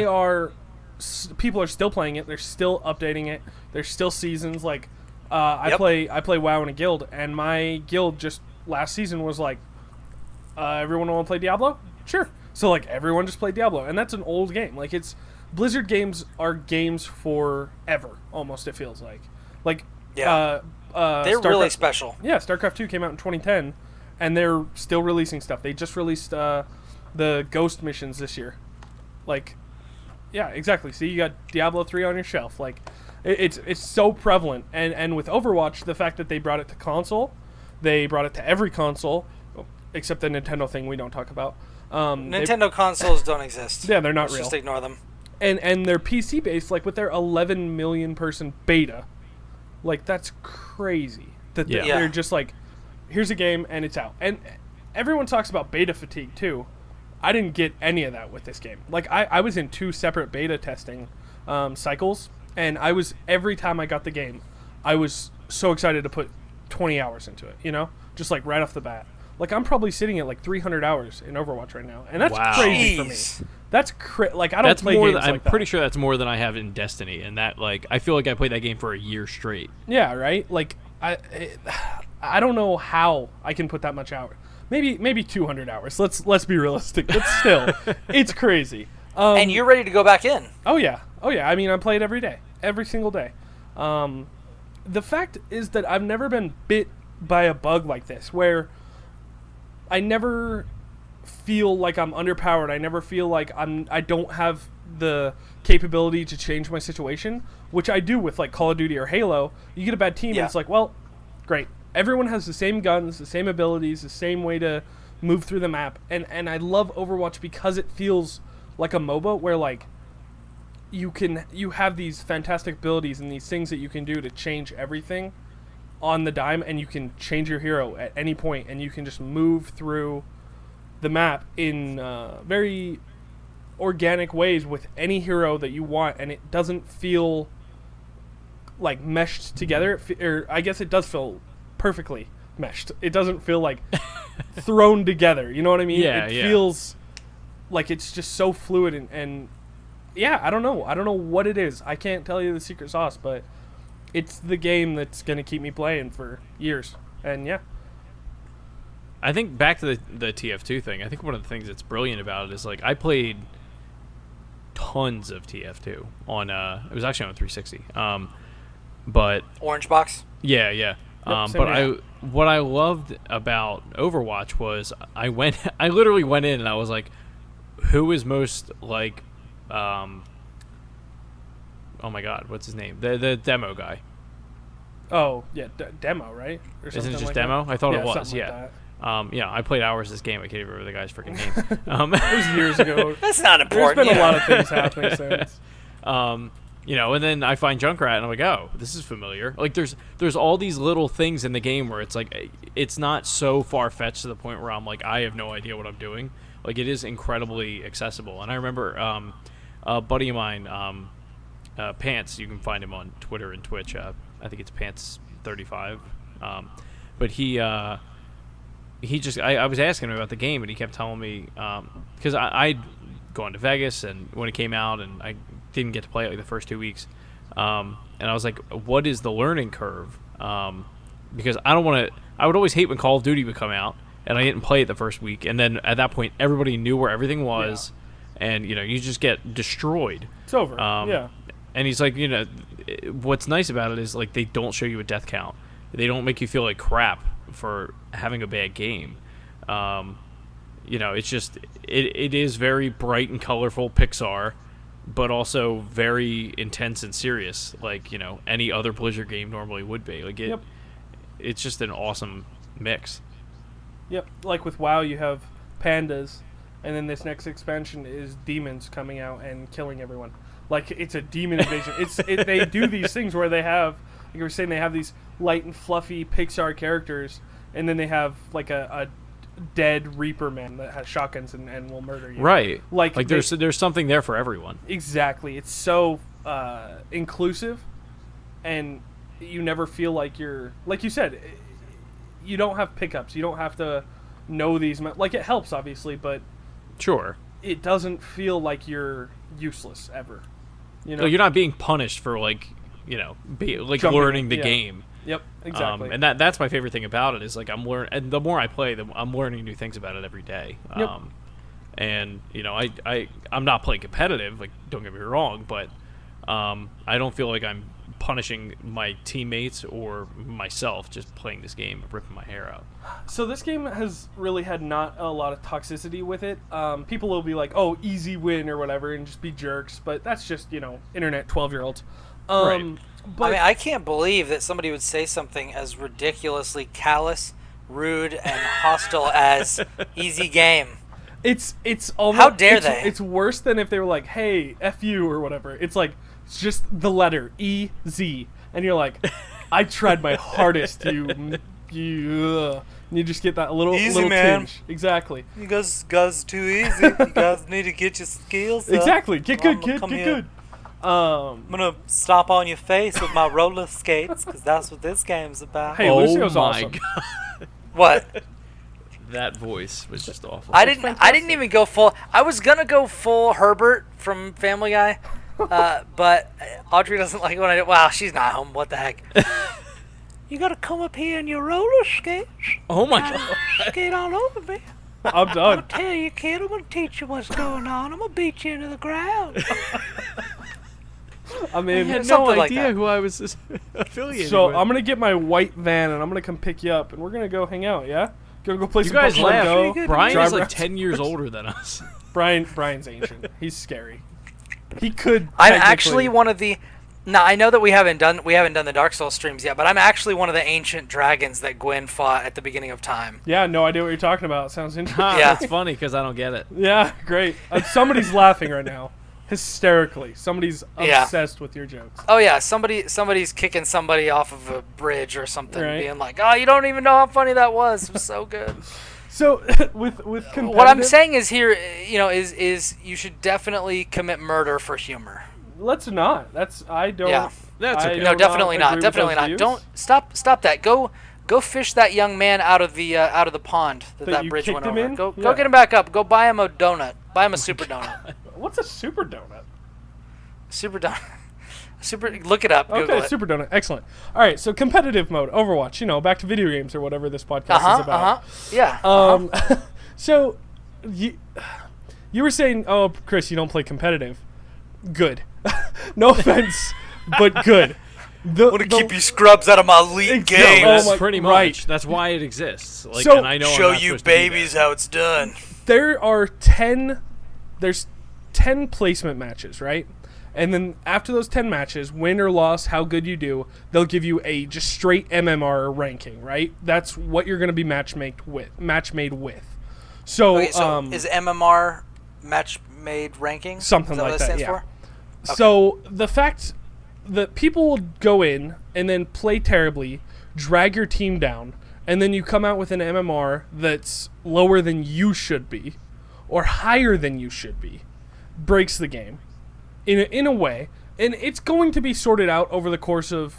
people are still playing it. They're still updating it. There's still seasons. Like, I play WoW in a guild, and my guild just last season was like, everyone want to play Diablo? Sure. So, like, everyone just played Diablo. And that's an old game. Like, Blizzard games are games forever, almost, it feels like. Like, they're really special. Yeah, StarCraft 2 came out in 2010, and they're still releasing stuff. They just released the Ghost missions this year. Like, yeah, exactly. See, you got Diablo 3 on your shelf. Like, it's so prevalent. And with Overwatch, the fact that they brought it to console, they brought it to every console, except the Nintendo thing we don't talk about. Nintendo consoles don't exist. Yeah, they're not real. Just ignore them. And they're PC based, like with their 11 million person beta, like that's crazy. They're just like, here's a game and it's out. And everyone talks about beta fatigue too. I didn't get any of that with this game. Like I was in 2 separate beta testing cycles, and every time I got the game, I was so excited to put 20 hours into it. Just like right off the bat. Like I'm probably sitting at like 300 hours in Overwatch right now, and that's crazy for me. That's like I don't play games like that. I'm pretty sure that's more than I have in Destiny, and that like I feel like I played that game for a year straight. Yeah, right. Like I don't know how I can put that much hours. Maybe 200 hours. Let's be realistic. But still, it's crazy. And you're ready to go back in. Oh yeah. I mean, I play it every day, every single day. The fact is that I've never been bit by a bug like this, where I never feel like I'm underpowered. I never feel like I don't have the capability to change my situation, which I do with like Call of Duty or Halo. You get a bad team and it's like, well, great. Everyone has the same guns, the same abilities, the same way to move through the map. And I love Overwatch because it feels like a MOBA where like you have these fantastic abilities and these things that you can do to change everything on the dime, and you can change your hero at any point, and you can just move through the map in very organic ways with any hero that you want, and it doesn't feel like meshed together. Or I guess it does feel perfectly meshed. It doesn't feel like thrown together. You know what I mean? Yeah, it feels like it's just so fluid and yeah, I don't know what it is. I can't tell you the secret sauce, but it's the game that's going to keep me playing for years. And yeah. I think back to the TF2 thing, I think one of the things that's brilliant about it is like I played tons of TF2 on it was actually on 360. But Orange box? Yeah. same But here. what I loved about Overwatch was I literally went in and I was like, who is most like, oh my God, what's his name? The demo guy. Oh yeah, demo, right? Or Isn't it just like demo? that? I thought it was. something like Yeah. that. Yeah, I played hours this game. I can't even remember the guy's freaking name. It was years ago. That's not There's important. been a yeah. lot of things happening since. And then I find Junkrat and I'm like, oh, this is familiar. Like there's all these little things in the game where it's like it's not so far fetched to the point where I'm like I have no idea what I'm doing. Like it is incredibly accessible. And I remember a buddy of mine, Pants. You can find him on Twitter and Twitch. I think it's Pants35. But he just I was asking him about the game and he kept telling me because I'd gone to Vegas and when it came out and I didn't get to play it like the first 2 weeks, and I was like, what is the learning curve? Because I would always hate when Call of Duty would come out and I didn't play it the first week, and then at that point everybody knew where everything was, and you just get destroyed. It's over. And he's like, what's nice about it is like they don't show you a death count. They don't make you feel like crap for having a bad game. It's just it is very bright and colorful Pixar, but also very intense and serious, like any other Blizzard game normally would be. Like it's just an awesome mix. Yep. Like with WoW, you have pandas, and then this next expansion is demons coming out and killing everyone. Like it's a demon invasion. They do these things where they have, like you were saying, they have these light and fluffy Pixar characters, and then they have like a dead Reaper man that has shotguns and will murder you. Right. Like there's something there for everyone. Exactly. It's so inclusive, and you never feel like you're, like you said, you don't have pickups. You don't have to know these. Like it helps obviously, but Sure. it doesn't feel like you're useless ever. You're not being punished for Jumping learning the in, yeah. game. Yep, exactly. And that's my favorite thing about it is like and the more I play, I'm learning new things about it every day. Yep. I'm not playing competitive, like don't get me wrong, but I don't feel like I'm punishing my teammates or myself just playing this game, ripping my hair out. So this game has really had not a lot of toxicity with it. People will be like, "Oh, easy win" or whatever, and just be jerks. But that's just internet 12-year-olds. Right. But I can't believe that somebody would say something as ridiculously callous, rude, and hostile as easy game. it's almost, How dare they? It's worse than if they were like, "Hey, F you" or whatever. It's like it's just the letter E-Z, and you're like, "I tried my hardest, you." And you just get that little man. tinge. Exactly. You guys too easy. You guys need to get your skills up. Exactly. Get good, I'm kid. gonna come Get here. good. I'm gonna stomp on your face with my roller skates because that's what this game's about. Hey, Lucio's awesome. God. What? That voice was just awful. I didn't even go full. I was gonna go full Herbert from Family Guy, but Audrey doesn't like when I do. Wow, she's not home. What the heck? You gotta come up here in your roller skates. Oh my God. Skate all over me. I'm I'm done. gonna tell you, kid. I'm gonna teach you what's going on. I'm gonna beat you into the ground. I'm I in. had no Something like idea that. who I was affiliated So with. I'm gonna get my white van and I'm gonna come pick you up and we're gonna go hang out. Yeah, gonna go play You some guys Pokemon laugh. Go. Brian drive is like around. 10 years older than us. Brian's ancient. He's scary. He could. I'm technically- actually one of the. Now I know that we haven't done the Dark Souls streams yet, but I'm actually one of the ancient dragons that Gwen fought at the beginning of time. Yeah, no idea what you're talking about. Sounds interesting. Yeah. That's funny because I don't get it. Yeah, great. Somebody's laughing right now, hysterically. Somebody's Yeah. obsessed with your jokes. Oh yeah, somebody's kicking somebody off of a bridge or something, Right. being like, "Oh, you don't even know how funny that was. It was so good." So with competitive, What I'm saying is here, is you should definitely commit murder for humor. let's not. I don't. Yeah. That's I okay. do No, definitely agree not. with Definitely those not. views. Don't stop that. Go fish that young man out of the pond That that you bridge kicked went him over. in? Go Yeah. get him back up. Go buy him a donut. Buy him a super donut. What's a super donut? Super donut. Look it up. Google Okay, it. super donut. Excellent. All right, so competitive mode, Overwatch. Back to video games or whatever this podcast is about. Yeah. So you were saying, oh, Chris, you don't play competitive. Good. No offense, but good. Want to keep you scrubs out of my league game. Oh That's my- pretty right. much. That's why it exists. Like, So- and I know I'm Show not you supposed to be babies there. how it's done. There's 10 placement matches, right? And then after those 10 matches, win or loss, how good you do, they'll give you a just straight MMR ranking, right? That's what you're going to be match made with. So, Okay, so is MMR match made ranking? Something Is that like what that, stands yeah. for? So the fact that people will go in and then play terribly, drag your team down, and then you come out with an MMR that's lower than you should be, or higher than you should be, breaks the game in a way. And it's going to be sorted out over the course of,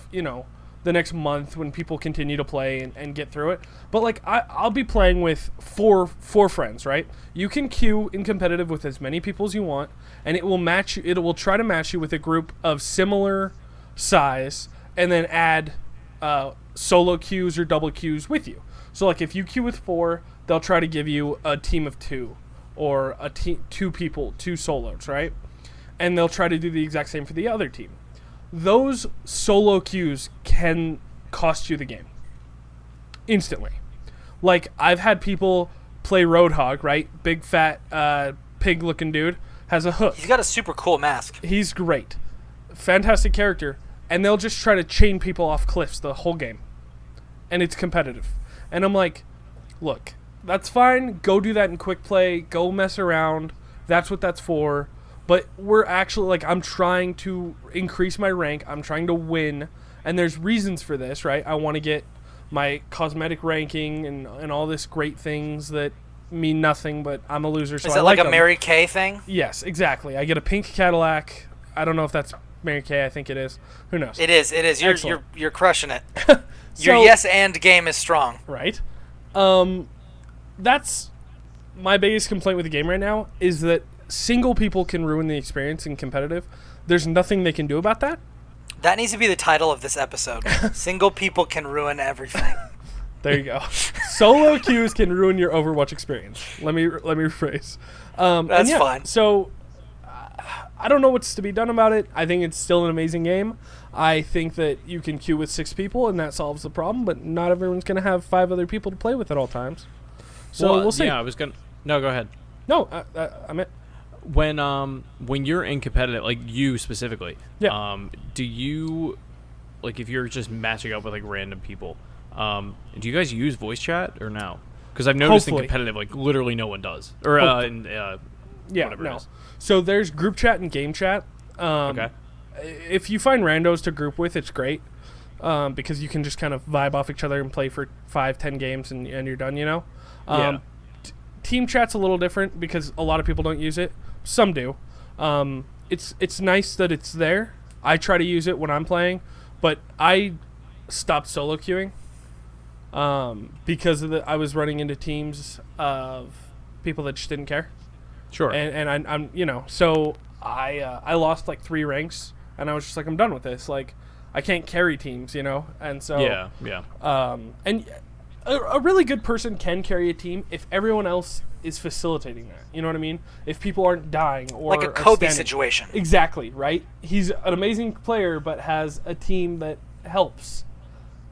the next month when people continue to play and get through it. But like I'll be playing with four friends, right? You can queue in competitive with as many people as you want, and it will match you. It will try to match you with a group of similar size, and then add solo queues or double queues with you. So like if you queue with 4, they'll try to give you a team of 2, or a two people, 2 solos, right? And they'll try to do the exact same for the other team. Those solo queues can cost you the game instantly. Like, I've had people play Roadhog, right? Big, fat, pig-looking dude. Has a hook. He's got a super cool mask. He's great. Fantastic character. And they'll just try to chain people off cliffs the whole game. And it's competitive. And I'm like, look, that's fine. Go do that in quick play. Go mess around. That's what that's for. But we're actually, like, I'm trying to increase my rank. I'm trying to win. And there's reasons for this, right? I want to get my cosmetic ranking and all this great things that mean nothing, but I'm a loser, so Is I that like a them. Mary Kay thing? Yes, exactly. I get a pink Cadillac. I don't know if that's Mary Kay. I think it is. Who knows? It is. You're Excellent. you're crushing it. So- Your yes and game is strong. Right. That's my biggest complaint with the game right now, is that single people can ruin the experience in competitive. There's nothing they can do about that. That needs to be the title of this episode. Single people can ruin everything. There you go. Solo queues can ruin your Overwatch experience. Let me rephrase. That's fine. So I don't know what's to be done about it. I think it's still an amazing game. I think that you can queue with 6 people and that solves the problem, but not everyone's going to have 5 other people to play with at all times. So we'll see. Yeah, I was gonna. No, go ahead. No, I'm it. When you're in competitive, like you specifically, Yeah. Do you, like, if you're just matching up with like random people, do you guys use voice chat or no? Because I've noticed Hopefully. in competitive, like, literally no one does, or Yeah, whatever it no. is. So there's group chat and game chat. Okay. If you find randos to group with, it's great, because you can just kind of vibe off each other and play for 5-10 games and you're done, Yeah. Team chat's a little different because a lot of people don't use it. Some do. It's nice that it's there. I try to use it when I'm playing, but I stopped solo queuing because I was running into teams of people that just didn't care. Sure. And I'm so I lost like 3 ranks, and I was just like, I'm done with this. Like, I can't carry teams, and so yeah. and a really good person can carry a team if everyone else is facilitating that. You know what I mean? If people aren't dying or Like a are Kobe standing. situation. Exactly, right? He's an amazing player, but has a team that helps.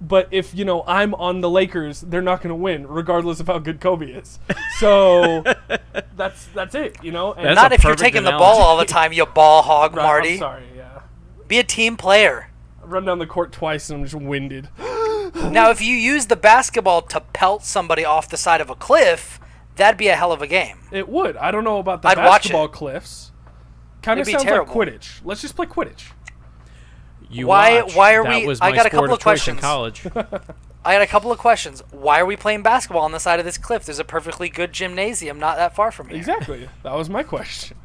But if, I'm on the Lakers, they're not going to win, regardless of how good Kobe is. So that's it, And That's Not a if you're perfect taking the analogy. ball all the time, you ball hog, Right, Marty. I'm sorry, yeah. Be a team player. I run down the court twice and I'm just winded. Now, if you use the basketball to pelt somebody off the side of a cliff, that'd be a hell of a game. It would. I don't know about the I'd watch basketball it. cliffs. Kind of It'd be sounds terrible. like Quidditch. Let's just play Quidditch. You Why watch. are That we- was I my got a sport couple of choice in questions. college. I got a couple of questions. Why are we playing basketball on the side of this cliff? There's a perfectly good gymnasium not that far from here. Exactly. That was my question.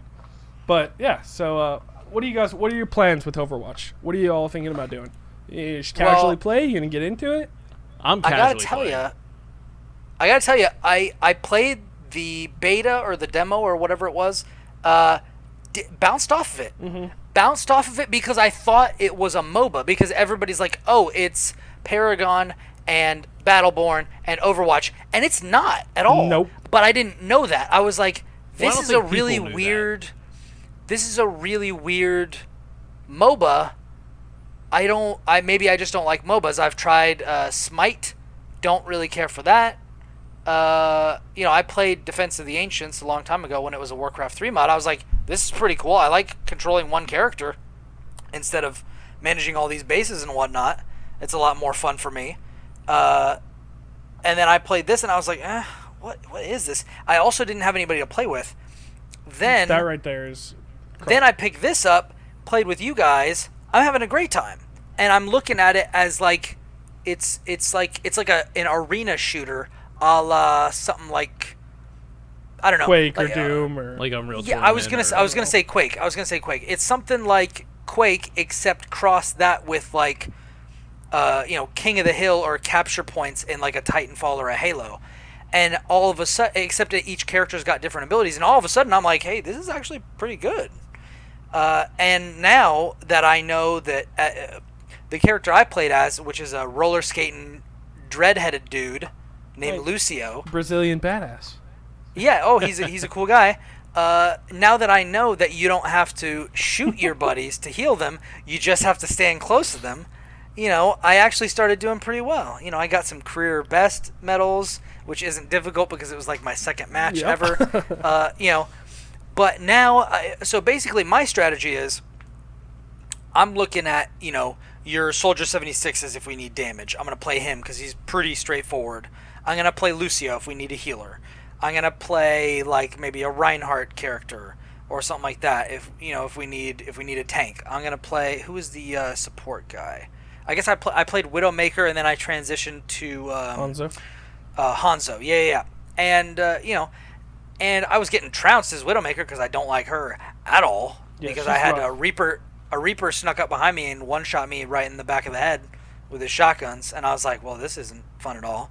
But yeah, so what are your plans with Overwatch? What are you all thinking about doing? You just casually play? You gonna get into it? I'm I casually gotta tell playing. you, I played the beta or the demo or whatever it was, bounced off of it. Mm-hmm. Bounced off of it because I thought it was a MOBA, because everybody's like, oh, it's Paragon and Battleborn and Overwatch, and it's not at all. Nope. But I didn't know that. I was like, Well, I this don't is a think really people knew weird. This is a really weird MOBA. maybe I just don't like MOBAs. I've tried Smite, don't really care for that. I played Defense of the Ancients a long time ago when it was a Warcraft 3 mod. I was like, this is pretty cool. I like controlling one character instead of managing all these bases and whatnot. It's a lot more fun for me. And then I played this and I was like, what is this? I also didn't have anybody to play with. Then that right there is. Then I picked this up, played with you guys. I'm having a great time, and I'm looking at it as like it's like an arena shooter, a la something like, I don't know, Quake like, or Doom or like Unreal. Yeah, I was gonna say Quake. It's something like Quake, except cross that with like King of the Hill or capture points in like a Titanfall or a Halo. And all of a sudden, except that each character's got different abilities, and all of a sudden I'm like, hey, this is actually pretty good. And now that I know that the character I played as, which is a roller skating, dread-headed dude named Lucio. Brazilian badass. Yeah, he's a cool guy. Now that I know that you don't have to shoot your buddies to heal them, you just have to stand close to them, I actually started doing pretty well. I got some career best medals, which isn't difficult because it was like my second match ever. But now, so basically my strategy is I'm looking at, your Soldier 76s if we need damage. I'm going to play him because he's pretty straightforward. I'm going to play Lucio if we need a healer. I'm going to play like maybe a Reinhardt character or something like that if we need a tank. I'm going to play, who is the support guy? I guess I played Widowmaker and then I transitioned to Hanzo. Hanzo, yeah. And and I was getting trounced as Widowmaker because I don't like her at all. Yeah, because she's I had rough. a Reaper snuck up behind me and one-shot me right in the back of the head with his shotguns, and I was like, well, this isn't fun at all.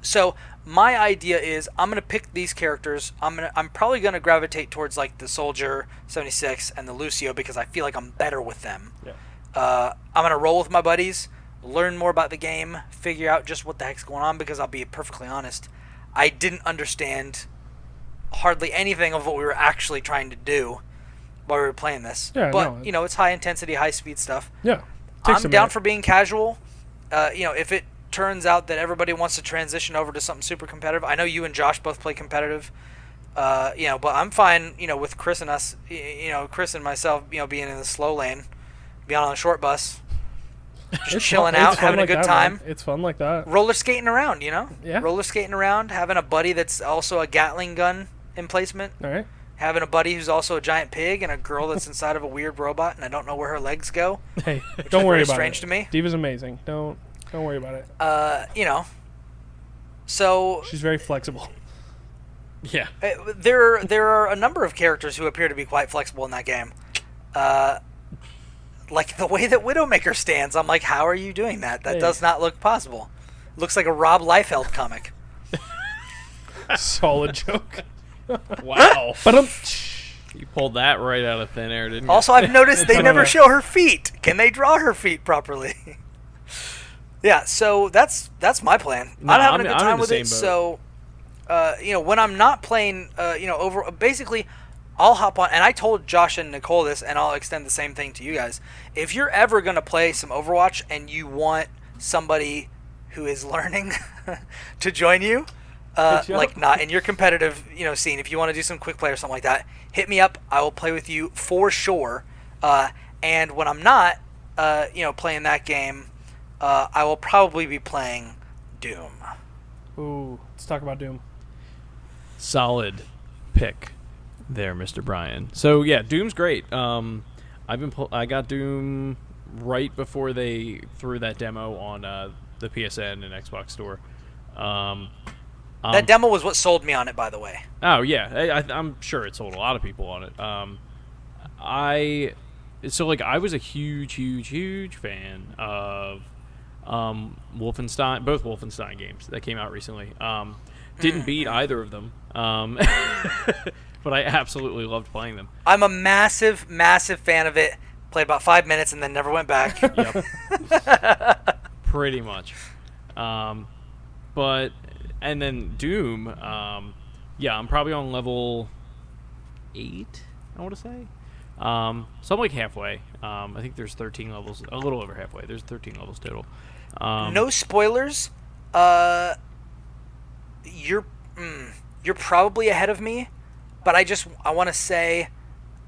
So my idea is I'm gonna pick these characters. I'm probably gonna gravitate towards like the Soldier 76 and the Lucio because I feel like I'm better with them. Yeah. I'm going to roll with my buddies, learn more about the game, figure out just what the heck's going on, because I'll be perfectly honest, I didn't understand hardly anything of what we were actually trying to do while we were playing this. Yeah, but, it's high intensity, high speed stuff. Yeah. I'm down for being casual. If it turns out that everybody wants to transition over to something super competitive, I know you and Josh both play competitive. But I'm fine, with Chris and us, Chris and myself, being in the slow lane. Being on a short bus, just chilling out, having a good time. Man. It's fun like that. Roller skating around, Yeah. Roller skating around, having a buddy that's also a Gatling gun emplacement. All right. Having a buddy who's also a giant pig and a girl that's inside of a weird robot, and I don't know where her legs go. Hey, don't worry about it. Strange to me. Diva's amazing. Don't worry about it. So she's very flexible. Yeah. There are a number of characters who appear to be quite flexible in that game. Like the way that Widowmaker stands, I'm like, how are you doing that? That does not look possible. Looks like a Rob Liefeld comic. Solid joke. Wow. But you pulled that right out of thin air, didn't you? Also, I've noticed they never show her feet. Can they draw her feet properly? Yeah, so that's my plan. No, I'm having a good I'm time in the with it. same So, when I'm not playing, basically, I'll hop on, and I told Josh and Nicole this, and I'll extend the same thing to you guys. If you're ever going to play some Overwatch and you want somebody who is learning to join you, like not in your competitive, scene, if you want to do some quick play or something like that, hit me up. I will play with you for sure. And when I'm not, playing that game, I will probably be playing Doom. ooh, let's talk about Doom. Solid pick there, Mr. Brian. So yeah, Doom's great. I got Doom right before they threw that demo on the PSN and Xbox Store. That demo was what sold me on it, by the way. Oh yeah, I'm sure it sold a lot of people on it. I was a huge fan of Wolfenstein, both Wolfenstein games that came out recently. Didn't beat either of them, but I absolutely loved playing them. I'm a massive fan of it. Played about 5 minutes and then never went back. Yep. Pretty much. But and then Doom, I'm probably on level 8, I want to say. So I'm like halfway. I think there's 13 levels, a little over halfway. There's 13 levels total. No spoilers. You're probably ahead of me, but I want to say,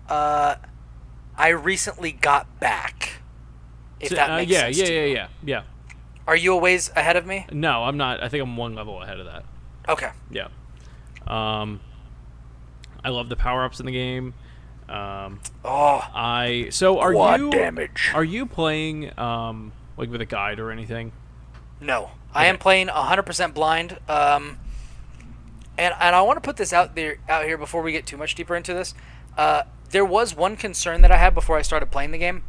I recently got back. If that makes sense. Yeah. Are you a ways ahead of me? No, I'm not. I think I'm one level ahead of that. Okay. Yeah. I love the power-ups in the game. So are quad you damage. Are you playing like with a guide or anything? No, I am playing 100% blind. And I want to put this out here before we get too much deeper into this. There was one concern that I had before I started playing the game.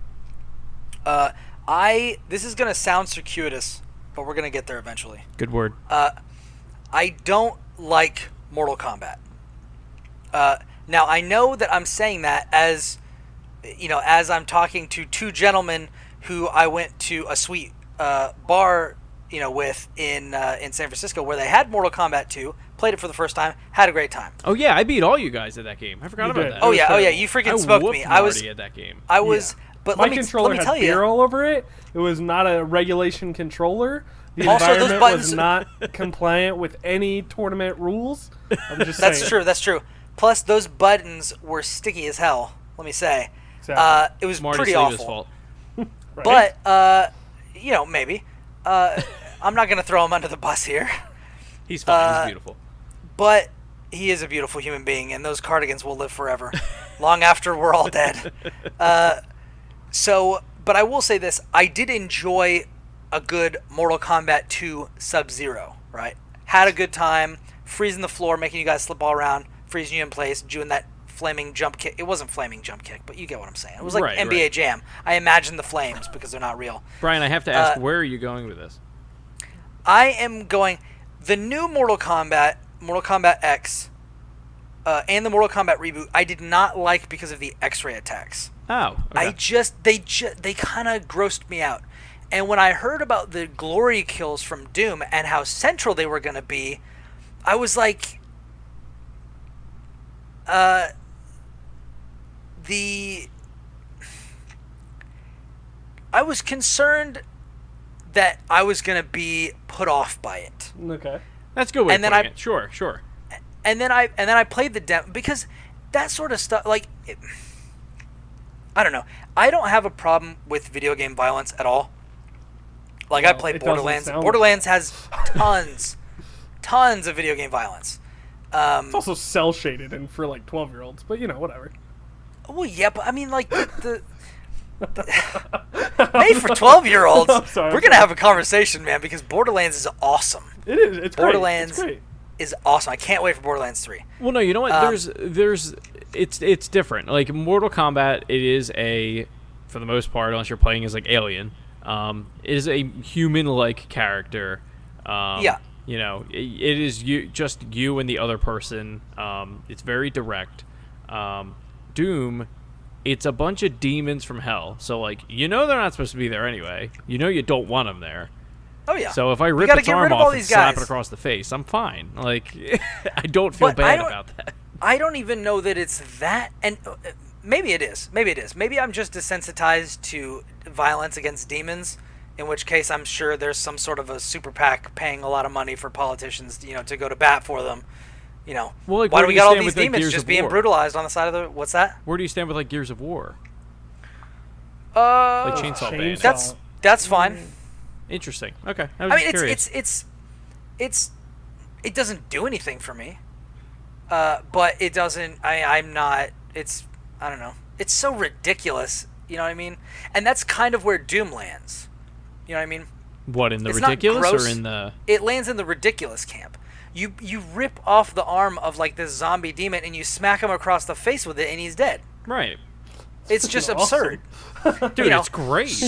This is gonna sound circuitous, but we're gonna get there eventually. Good word. I don't like Mortal Kombat. Now I know that I'm saying that as I'm talking to two gentlemen who I went to a sweet bar, with in San Francisco where they had Mortal Kombat 2, played it for the first time, had a great time. Oh yeah, I beat all you guys at that game. I forgot about that. Oh yeah, you freaking smoked me. I was Marty at that game. I was, but My let me controller tell had you. beer all over it. It was not a regulation controller. The Also, those environment buttons- was not compliant with any tournament rules. I'm just That's saying. true. That's true. Plus, those buttons were sticky as hell. Let me say, Exactly. it was Marty pretty Sleeva's awful. fault. Right? But maybe. I'm not gonna throw him under the bus here. He's fine. He's beautiful. But he is a beautiful human being, and those cardigans will live forever, long after we're all dead. But I will say this: I did enjoy a good Mortal Kombat 2 Sub-Zero. Right? Had a good time, freezing the floor, making you guys slip all around, freezing you in place, doing that flaming jump kick. It wasn't flaming jump kick, but you get what I'm saying. It was like NBA Jam. I imagine the flames because they're not real. Brian, I have to ask, where are you going with this? I am going the new Mortal Kombat X, and the Mortal Kombat reboot. I did not like because of the X-ray attacks. Oh, okay. They kind of grossed me out. And when I heard about the glory kills from Doom and how central they were going to be, I was like, I was concerned that I was going to be put off by it. Okay. That's a good way of putting it. Sure. And then I played the demo because that sort of stuff, like, I don't know. I don't have a problem with video game violence at all. Like, I played Borderlands. Borderlands has tons of video game violence. It's also cell shaded and for like 12-year-olds, but whatever. Well, yeah, but I mean, like the made for 12-years. We're gonna have a conversation, man, because Borderlands is awesome. It is. It's Borderlands great. is awesome. I can't wait for Borderlands 3. Well, no, you know what? It's different. Like Mortal Kombat, it is for the most part, unless you're playing as like Alien, it is a human-like character. Yeah. It is just you and the other person. It's very direct. Doom, it's a bunch of demons from hell. So, like, they're not supposed to be there anyway. You don't want them there. Oh, yeah. So if I rip its arm off and slap it across the face, I'm fine. Like, I don't feel bad about that. I don't even know that it's that. And maybe it is. Maybe I'm just desensitized to violence against demons. In which case, I'm sure there's some sort of a super PAC paying a lot of money for politicians, to go to bat for them. Well, like, why do we got all these with, like, demons Gears just of being War? brutalized on the side of the? What's that? Where do you stand with like Gears of War? Like Chainsaw Band. That's fine. Interesting. Okay. I mean, curious. it doesn't do anything for me. But it doesn't. I'm not. I don't know. It's so ridiculous. You know what I mean? And that's kind of where Doom lands. You know what I mean? What, in the It's not ridiculous gross. or in the? It lands in the ridiculous camp. You rip off the arm of like this zombie demon and you smack him across the face with it and he's dead. Right. It's just absurd. Dude, it's great.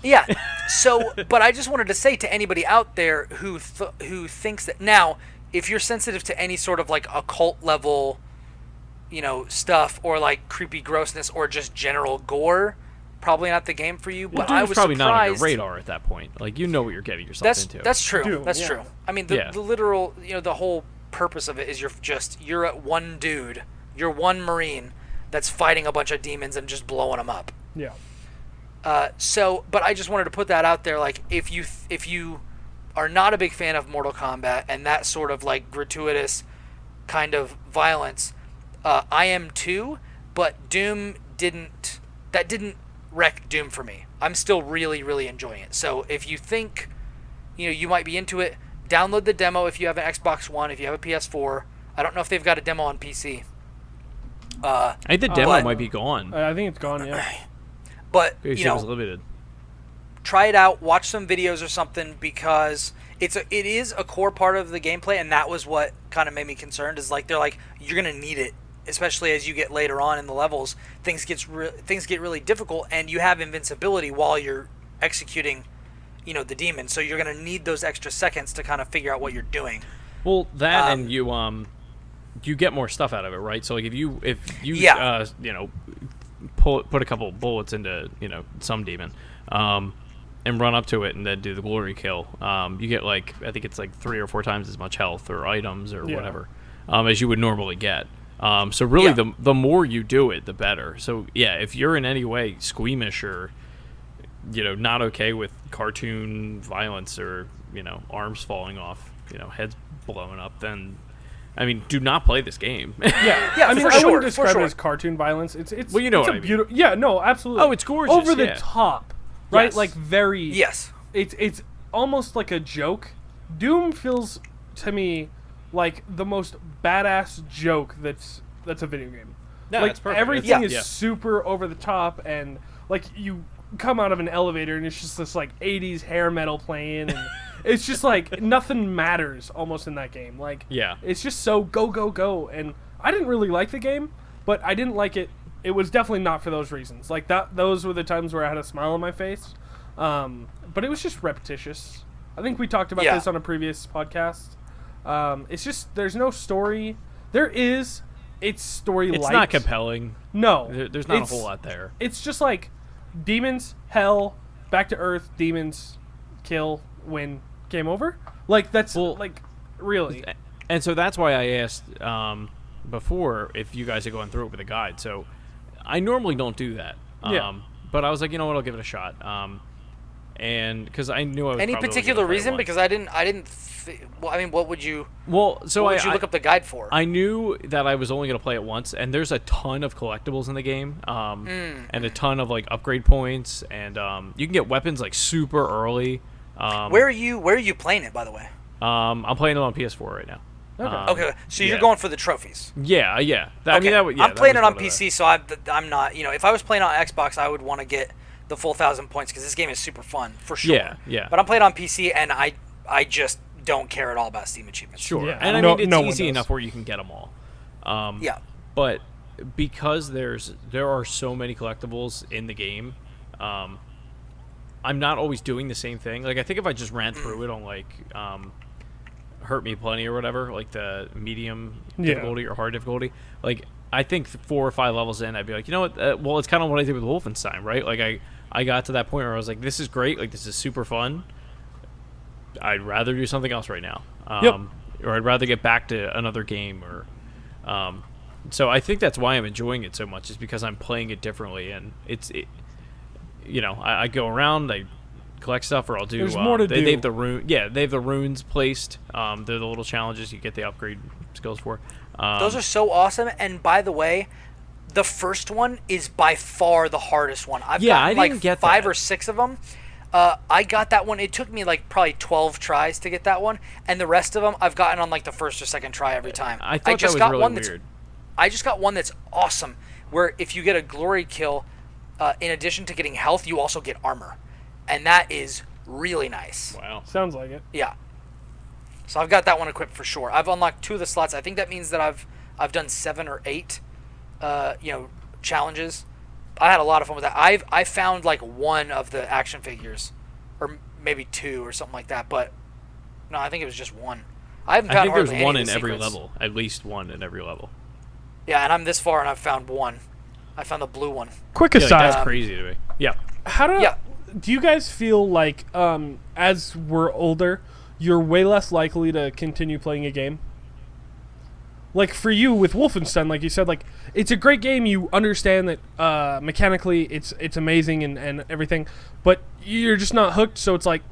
Yeah. So, but I just wanted to say to anybody out there who thinks that now, if you're sensitive to any sort of like occult level, stuff or like creepy grossness or just general gore, probably not the game for you. But I was probably surprised. not on your radar at that point. Like, you know what you're getting yourself into. That's true. Doom, That's yeah. true. I mean, the literal, the whole purpose of it is you're one dude, you're one Marine that's fighting a bunch of demons and just blowing them up. Yeah. But I just wanted to put that out there. Like, if you are not a big fan of Mortal Kombat and that sort of like gratuitous kind of violence, I am too. But Doom didn't wreck Doom for me. I'm still really, really enjoying it. So if you think, you might be into it, download the demo if you have an Xbox One, if you have a PS4. I don't know if they've got a demo on PC. I think the demo might be gone. I think it's gone, yeah. But, It was limited. try it out, watch some videos or something, because it is a core part of the gameplay, and that was what kind of made me concerned, is like, they're like, you're going to need it, especially as you get later on in the levels. Things get really difficult, and you have invincibility while you're executing, the demon. So you're going to need those extra seconds to kind of figure out what you're doing. Well, that and you get more stuff out of it, right? So like if you Yeah. put a couple bullets into some demon, and run up to it and then do the glory kill, you get like, I think it's like 3 or 4 times as much health or items or whatever as you would normally get. So really, the more you do it, the better. So yeah, if you're in any way squeamish or not okay with cartoon violence or arms falling off, heads blowing up, then I mean, do not play this game. Yeah, I mean, for I sure, wouldn't describe for sure. it as cartoon violence. It's Well, you know it's what a I mean. beautiful. Yeah, no, absolutely. Oh, it's gorgeous, Over the yeah. top, right? Yes. Like very. Yes. It's almost like a joke. Doom feels to me like the most badass joke that's a video game. No, like that's perfect. everything Yeah. is Yeah. super over the top, and like you come out of an elevator and it's just this like 80s hair metal playing, and it's just like nothing matters almost in that game. Like Yeah. it's just so go go go, and I didn't really like the game, but I didn't like it. It was definitely not for those reasons. Like those were the times where I had a smile on my face. But it was just repetitious. I think we talked about this on a previous podcast. It's just there's no story. There is. It's story light. It's not compelling. No. There's not a whole lot there. It's just like demons, hell, back to earth, demons, kill, win, game over. Like that's like really. And so that's why I asked before if you guys are going through it with a guide. So I normally don't do that. But I was like, you know what, I'll give it a shot. And because I knew I was Any probably particular gonna play it reason? once. Because I didn't. Well, I mean, what would you? Well, so what would you look up the guide for? I knew that I was only going to play it once, and there's a ton of collectibles in the game, and a ton of like upgrade points, and you can get weapons like super early. Where are you playing it, by the way? I'm playing it on PS4 right now. Okay, so you're going for the trophies. Yeah. Okay. I'm playing it on PC, so so I'm not. If I was playing on Xbox, I would want to get the full 1,000 points because this game is super fun for sure. Yeah. But I'm playing on PC, and I just don't care at all about Steam achievements. Sure. Yeah, And I no- mean, it's no one easy does. enough where you can get them all. Yeah. But because there are so many collectibles in the game, I'm not always doing the same thing. Like I think if I just ran through it on like Hurt Me Plenty or whatever, like the medium difficulty or hard difficulty, like I think 4 or 5 levels in, I'd be like, you know what? Well, it's kind of what I did with Wolfenstein, right? Like I got to that point where I was like, this is great. Like this is super fun. I'd rather do something else right now. Or I'd rather get back to another game or so I think that's why I'm enjoying it so much, is because I'm playing it differently, and I go around, I collect stuff, or I'll do There's more to do. they have the runes placed. They're the little challenges you get the upgrade skills for. Those are so awesome. And by the way, the first one is by far the hardest one. I've gotten I didn't like get 5 that. or 6 of them. I got that one. It took me like probably 12 tries to get that one, and the rest of them I've gotten on like the first or second try every time. I thought just that was got really one weird. I just got one that's awesome, where if you get a glory kill, in addition to getting health, you also get armor, and that is really nice. Wow. Sounds like it. Yeah. So I've got that one equipped for sure. I've unlocked 2 of the slots. I think that means that I've done 7 or 8, challenges. I had a lot of fun with that. I found like 1 of the action figures, or maybe 2 or something like that. But no, I think it was just 1. I haven't I found think there's hardly any one of in the every secrets. level, at least one in every level. Yeah, and I'm this far and I've found 1. I found the blue one. Quick Yeah, like, aside, that's crazy to me. Yeah. Do you guys feel like as we're older, you're way less likely to continue playing a game? like for you with Wolfenstein, like you said, like it's a great game. You understand that mechanically it's amazing and everything, but you're just not hooked. So it's like,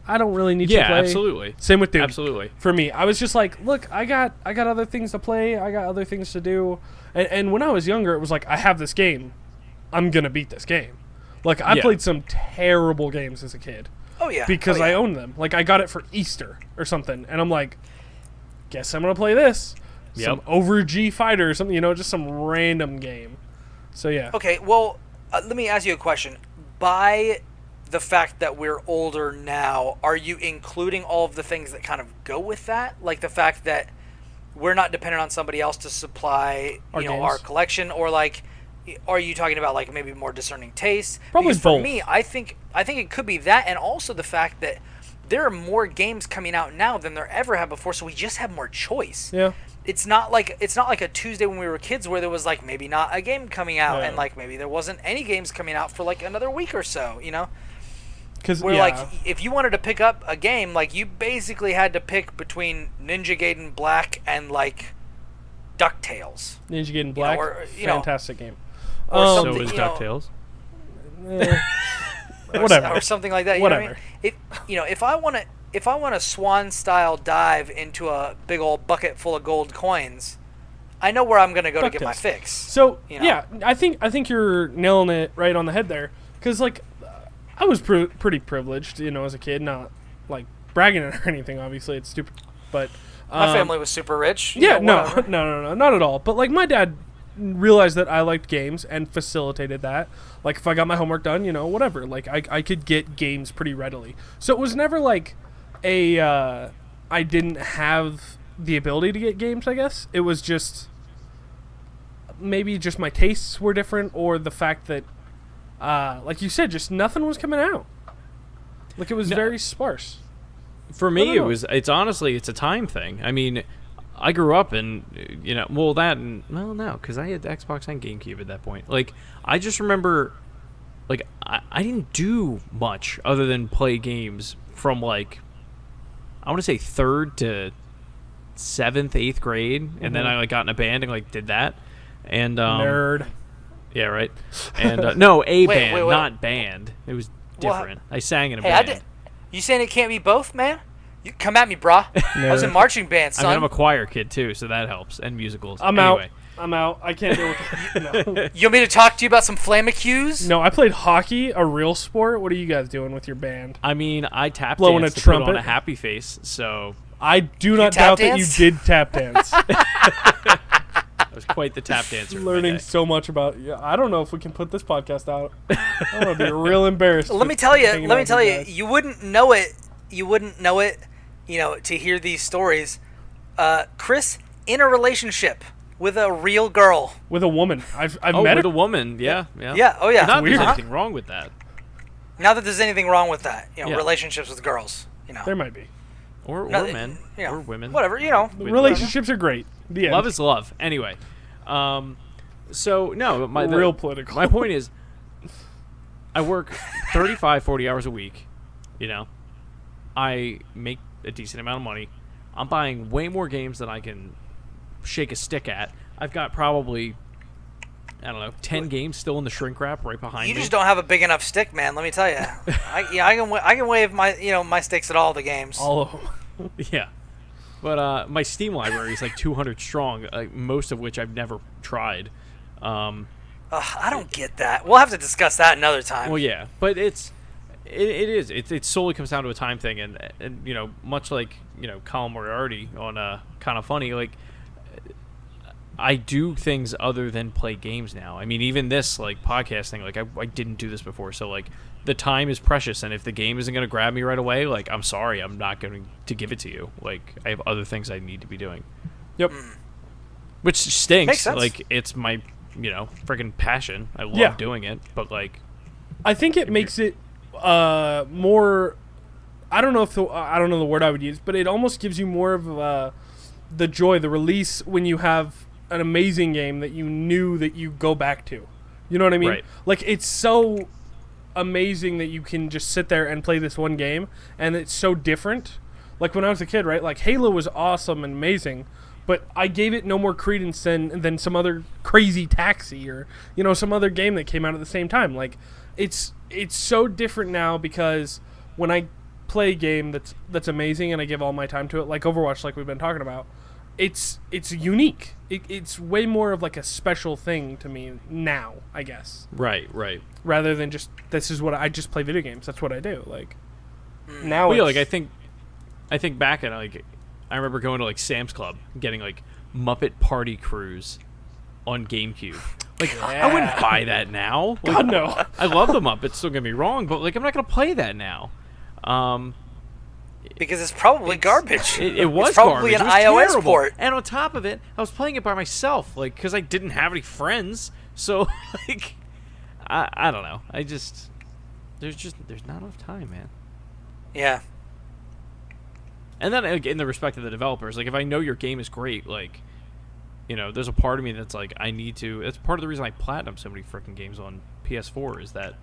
I don't really need to play. Yeah, absolutely. Same with Doom. Absolutely. For me, I was just like, look, I got other things to play. I got other things to do. And when I was younger, it was like, I have this game. I'm gonna beat this game. Like I played some terrible games as a kid. Oh yeah. Because I owned them. Like I got it for Easter or something, and I'm like, guess I'm gonna play this. Some Over G Fighter or something, just some random game. So yeah. Okay, well, let me ask you a question. By the fact that we're older now, are you including all of the things that kind of go with that? Like the fact that we're not dependent on somebody else to supply, our collection, or like, are you talking about like maybe more discerning tastes? Probably because both. For me, I think it could be that, and also the fact that there are more games coming out now than there ever have before, so we just have more choice. Yeah. It's not like a Tuesday when we were kids where there was like maybe not a game coming out, and like maybe there wasn't any games coming out for like another week or so, Because like if you wanted to pick up a game, like you basically had to pick between Ninja Gaiden Black and like DuckTales. Ninja Gaiden Black, fantastic game. Or So something, is DuckTales. Whatever. Or something like that. Whatever. Know what I mean? If I want a swan style dive into a big old bucket full of gold coins, I know where I'm gonna go to get my fix. So yeah, I think you're nailing it right on the head there. Because like, I was pretty privileged, as a kid. Not like bragging or anything. Obviously, it's stupid. But my family was super rich. Yeah, no, not at all. But like, my dad realized that I liked games and facilitated that. Like, if I got my homework done, whatever. Like, I could get games pretty readily. So it was never like I didn't have the ability to get games, I guess. It was just maybe just my tastes were different, or the fact that, like you said, just nothing was coming out. Like, it was very sparse. For me, it's honestly, it's a time thing. I mean, I grew up in, no, because I had Xbox and GameCube at that point. Like, I just remember, like, I didn't do much other than play games from, like, I want to say 3rd to 7th, 8th grade, and then I, like, got in a band and, like, did that. And, Nerd. Yeah, right. And, no, wait, band, not band. It was different. I sang in a band. You saying it can't be both, man? You come at me, brah. I was in marching band, son. I mean, I'm a choir kid too, so that helps, and musicals. I'm out. I can't deal with it. No. You want me to talk to you about some flamacus? No, I played hockey, a real sport. What are you guys doing with your band? I mean, I tap blowing danced a to trumpet, put on a happy face. So I do not doubt that you did tap dance. I was quite the tap dancer. Learning so much about. Yeah, I don't know if we can put this podcast out. I'm gonna be real embarrassed. Let me tell you. You wouldn't know it. To hear these stories. Chris in a relationship with a real girl. With a woman. I've met with her. a woman. Yeah. Yeah. Oh yeah. Not that there's anything wrong with that. Not that there's anything wrong with that. Relationships with girls. There might be. Or men. Or women. Whatever. Relationships are great. The end. Love is love. Anyway. So no, real political. My point is, I work 35, 40 hours a week. I make a decent amount of money. I'm buying way more games than I can shake a stick at. I've got probably, 10 games still in the shrink wrap right behind me. You just don't have a big enough stick, man. Let me tell you. I can wave my sticks at all the games. All of them. Yeah. But my Steam library is like 200 strong, most of which I've never tried. I don't get that. We'll have to discuss that another time. Well, yeah, but it solely comes down to a time thing, and much like Colin Moriarty on Kind of Funny, like I do things other than play games now. I mean, even this like podcasting, like I didn't do this before, so like the time is precious, and if the game isn't going to grab me right away, like I'm sorry, I'm not going to give it to you. Like I have other things I need to be doing. Yep. Which stinks. Makes sense. Like it's my freaking passion. I love doing it, but like I think it makes it more. I don't know the word I would use, but it almost gives you more of the joy, the release when you have an amazing game that you knew that you go back to. You know what I mean? Right. Like it's so amazing that you can just sit there and play this one game, and it's so different. Like when I was a kid, right? Like Halo was awesome and amazing, but I gave it no more credence than some other crazy taxi or some other game that came out at the same time. Like, it's so different now because when I play a game that's amazing and I give all my time to it, like Overwatch, like we've been talking about, it's unique. It's way more of like a special thing to me now, I guess. Right. Rather than just this is what I just play video games. That's what I do. Like now, well, yeah, like I think back at like I remember going to like Sam's Club and getting like Muppet Party Cruise on GameCube. Like I wouldn't buy that now. Like, God no. I love the Muppets. Don't get me wrong, but like I'm not gonna play that now. Because it's probably garbage. It was it's probably garbage. an It was iOS terrible. port. And on top of it, I was playing it by myself, like because I didn't have any friends. So like, I don't know. There's not enough time, man. Yeah. And then in the respect of the developers, like if I know your game is great, like there's a part of me that's like I need to. It's part of the reason I platinum so many freaking games on PS4 is that,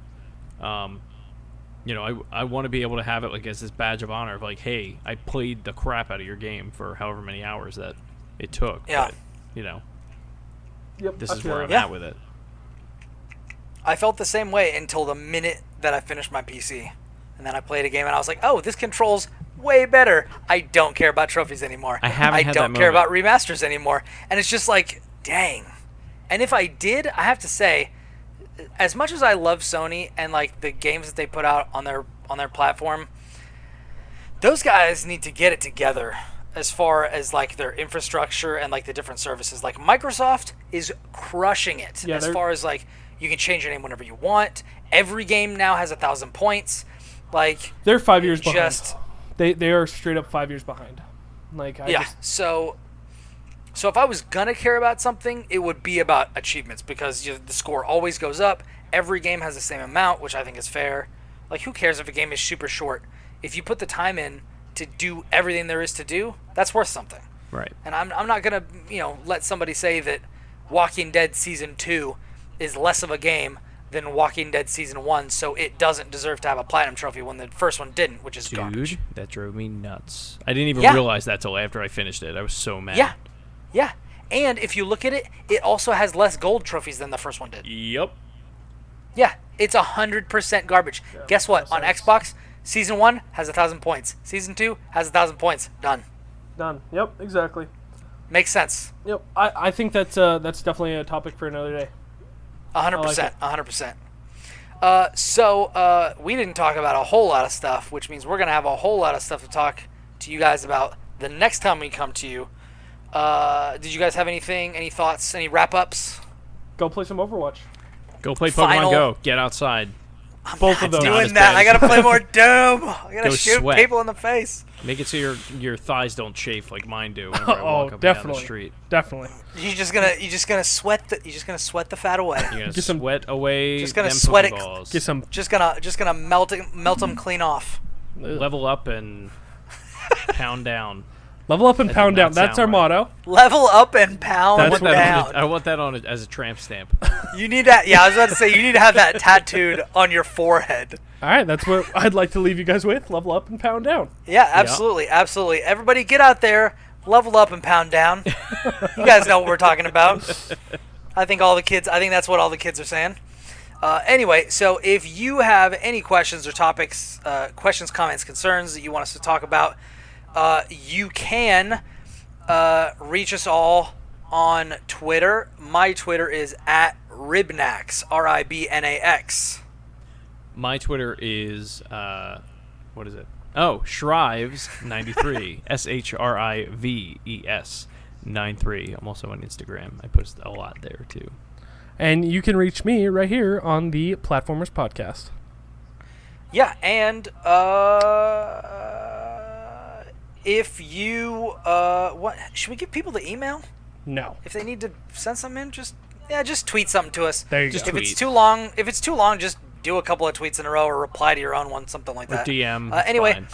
I want to be able to have it like as this badge of honor of like, hey, I played the crap out of your game for however many hours that it took. Yeah. But, Yep, this is where I'm Yeah. at with it. I felt the same way until the minute that I finished my PC. And then I played a game and I was like, oh, this controls way better. I don't care about trophies anymore. I haven't had that don't care moment. about remasters anymore. And it's just like, dang. And if I did, I have to say, as much as I love Sony and like the games that they put out on their platform, those guys need to get it together as far as like their infrastructure and like the different services. Like Microsoft is crushing it as far as like you can change your name whenever you want. Every game now has 1,000 points. Like they're 5 years behind. They are straight up 5 years behind. Like So if I was gonna care about something, it would be about achievements because the score always goes up. Every game has the same amount, which I think is fair. Like who cares if a game is super short? If you put the time in to do everything there is to do, that's worth something. Right. And I'm not gonna let somebody say that Walking Dead Season 2 is less of a game than Walking Dead Season 1, so it doesn't deserve to have a platinum trophy when the first one didn't, which is garbage. Dude, that drove me nuts. I didn't even realize that till after I finished it. I was so mad. Yeah. And if you look at it, it also has less gold trophies than the first one did. Yep. Yeah, it's 100% garbage. Yeah, Guess what? On sense. Xbox, Season 1 has 1,000 points. Season 2 has 1,000 points. Done. Yep, exactly. Makes sense. Yep, I think that's definitely a topic for another day. 100%. 100%. So we didn't talk about a whole lot of stuff, which means we're going to have a whole lot of stuff to talk to you guys about the next time we come to you. Did you guys have anything, any thoughts, any wrap-ups? Go play some Overwatch. Go play Pokemon Go. Get outside. Both of those. Doing that. I got to play more Doom. I got to Go shoot sweat. people in the face. Make it so your thighs don't chafe like mine do whenever I walk up and down the definitely. street. Definitely. You're just gonna sweat the fat away. You're gonna Get some- sweat away. Just gonna them sweat it. Pokeballs. Get some Just gonna melt them clean off. Level up and pound down. level up and That pound did down. not That's our sound right. motto. Level up and pound That's what down. I want that on it as a tramp stamp. You need that. Yeah, I was about to say you need to have that tattooed on your forehead. All right, that's what I'd like to leave you guys with. Level up and pound down. Yeah, absolutely, absolutely. Everybody, get out there, level up and pound down. You guys know what we're talking about. I think that's what all the kids are saying. Anyway, so if you have any questions or topics, questions, comments, concerns that you want us to talk about, you can reach us all on Twitter. My Twitter is @Ribnax, RIBNAX. My Twitter is what is it? Oh, Shrives93. SHRIVES 93. I'm also on Instagram. I post a lot there too. And you can reach me right here on the Platformers Podcast. Yeah, and if you what should we give people the email No. if they need to send something in? Just tweet something to us. There you Just go. If tweet. it's too long, just do a couple of tweets in a row or reply to your own one, something like Or that. DM. Anyway, fine.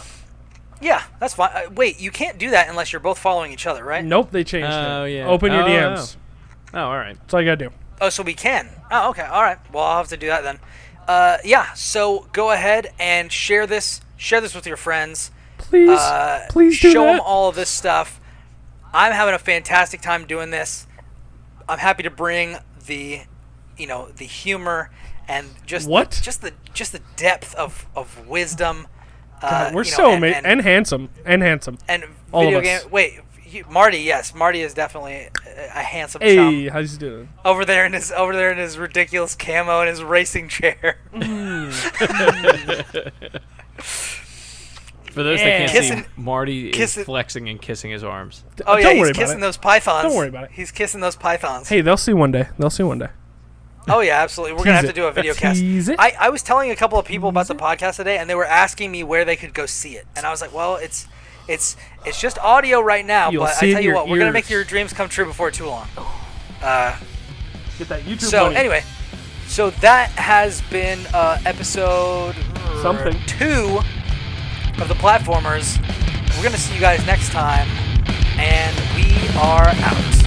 yeah, that's fine. Wait, you can't do that unless you're both following each other, right? Nope, they changed Oh, it. yeah. Open your Oh, DMs. Oh, all right. That's all you gotta do. Oh, so we can. Oh, okay. All right. Well, I'll have to do that then. Yeah. So go ahead and share this. Share this with your friends. Please, please do show that. them all of this stuff. I'm having a fantastic time doing this. I'm happy to bring the humor and just the depth of wisdom. God, we're you know, so amazing and handsome and all video of game. us. Wait, Marty. Yes, Marty is definitely a handsome Hey, chum. how's he doing? Over there in his ridiculous camo and his racing chair. For those that can't Kissing- see, Marty is kissing- flexing and kissing his arms. Oh yeah, Don't he's worry about kissing it. those pythons. Don't worry about it. He's kissing those pythons. Hey, they'll see one day. Oh yeah, absolutely. We're gonna have Tease to do a it. video cast. Tease it. I was telling a couple of people about the podcast today, and they were asking me where they could go see it, and I was like, well, it's just audio right now, You'll but see I it tell in you your what, we're gonna ears. make your dreams come true before too long. Get that YouTube So money. anyway, so that has been episode Something. 2 of the platformers. We're gonna see you guys next time, and we are out.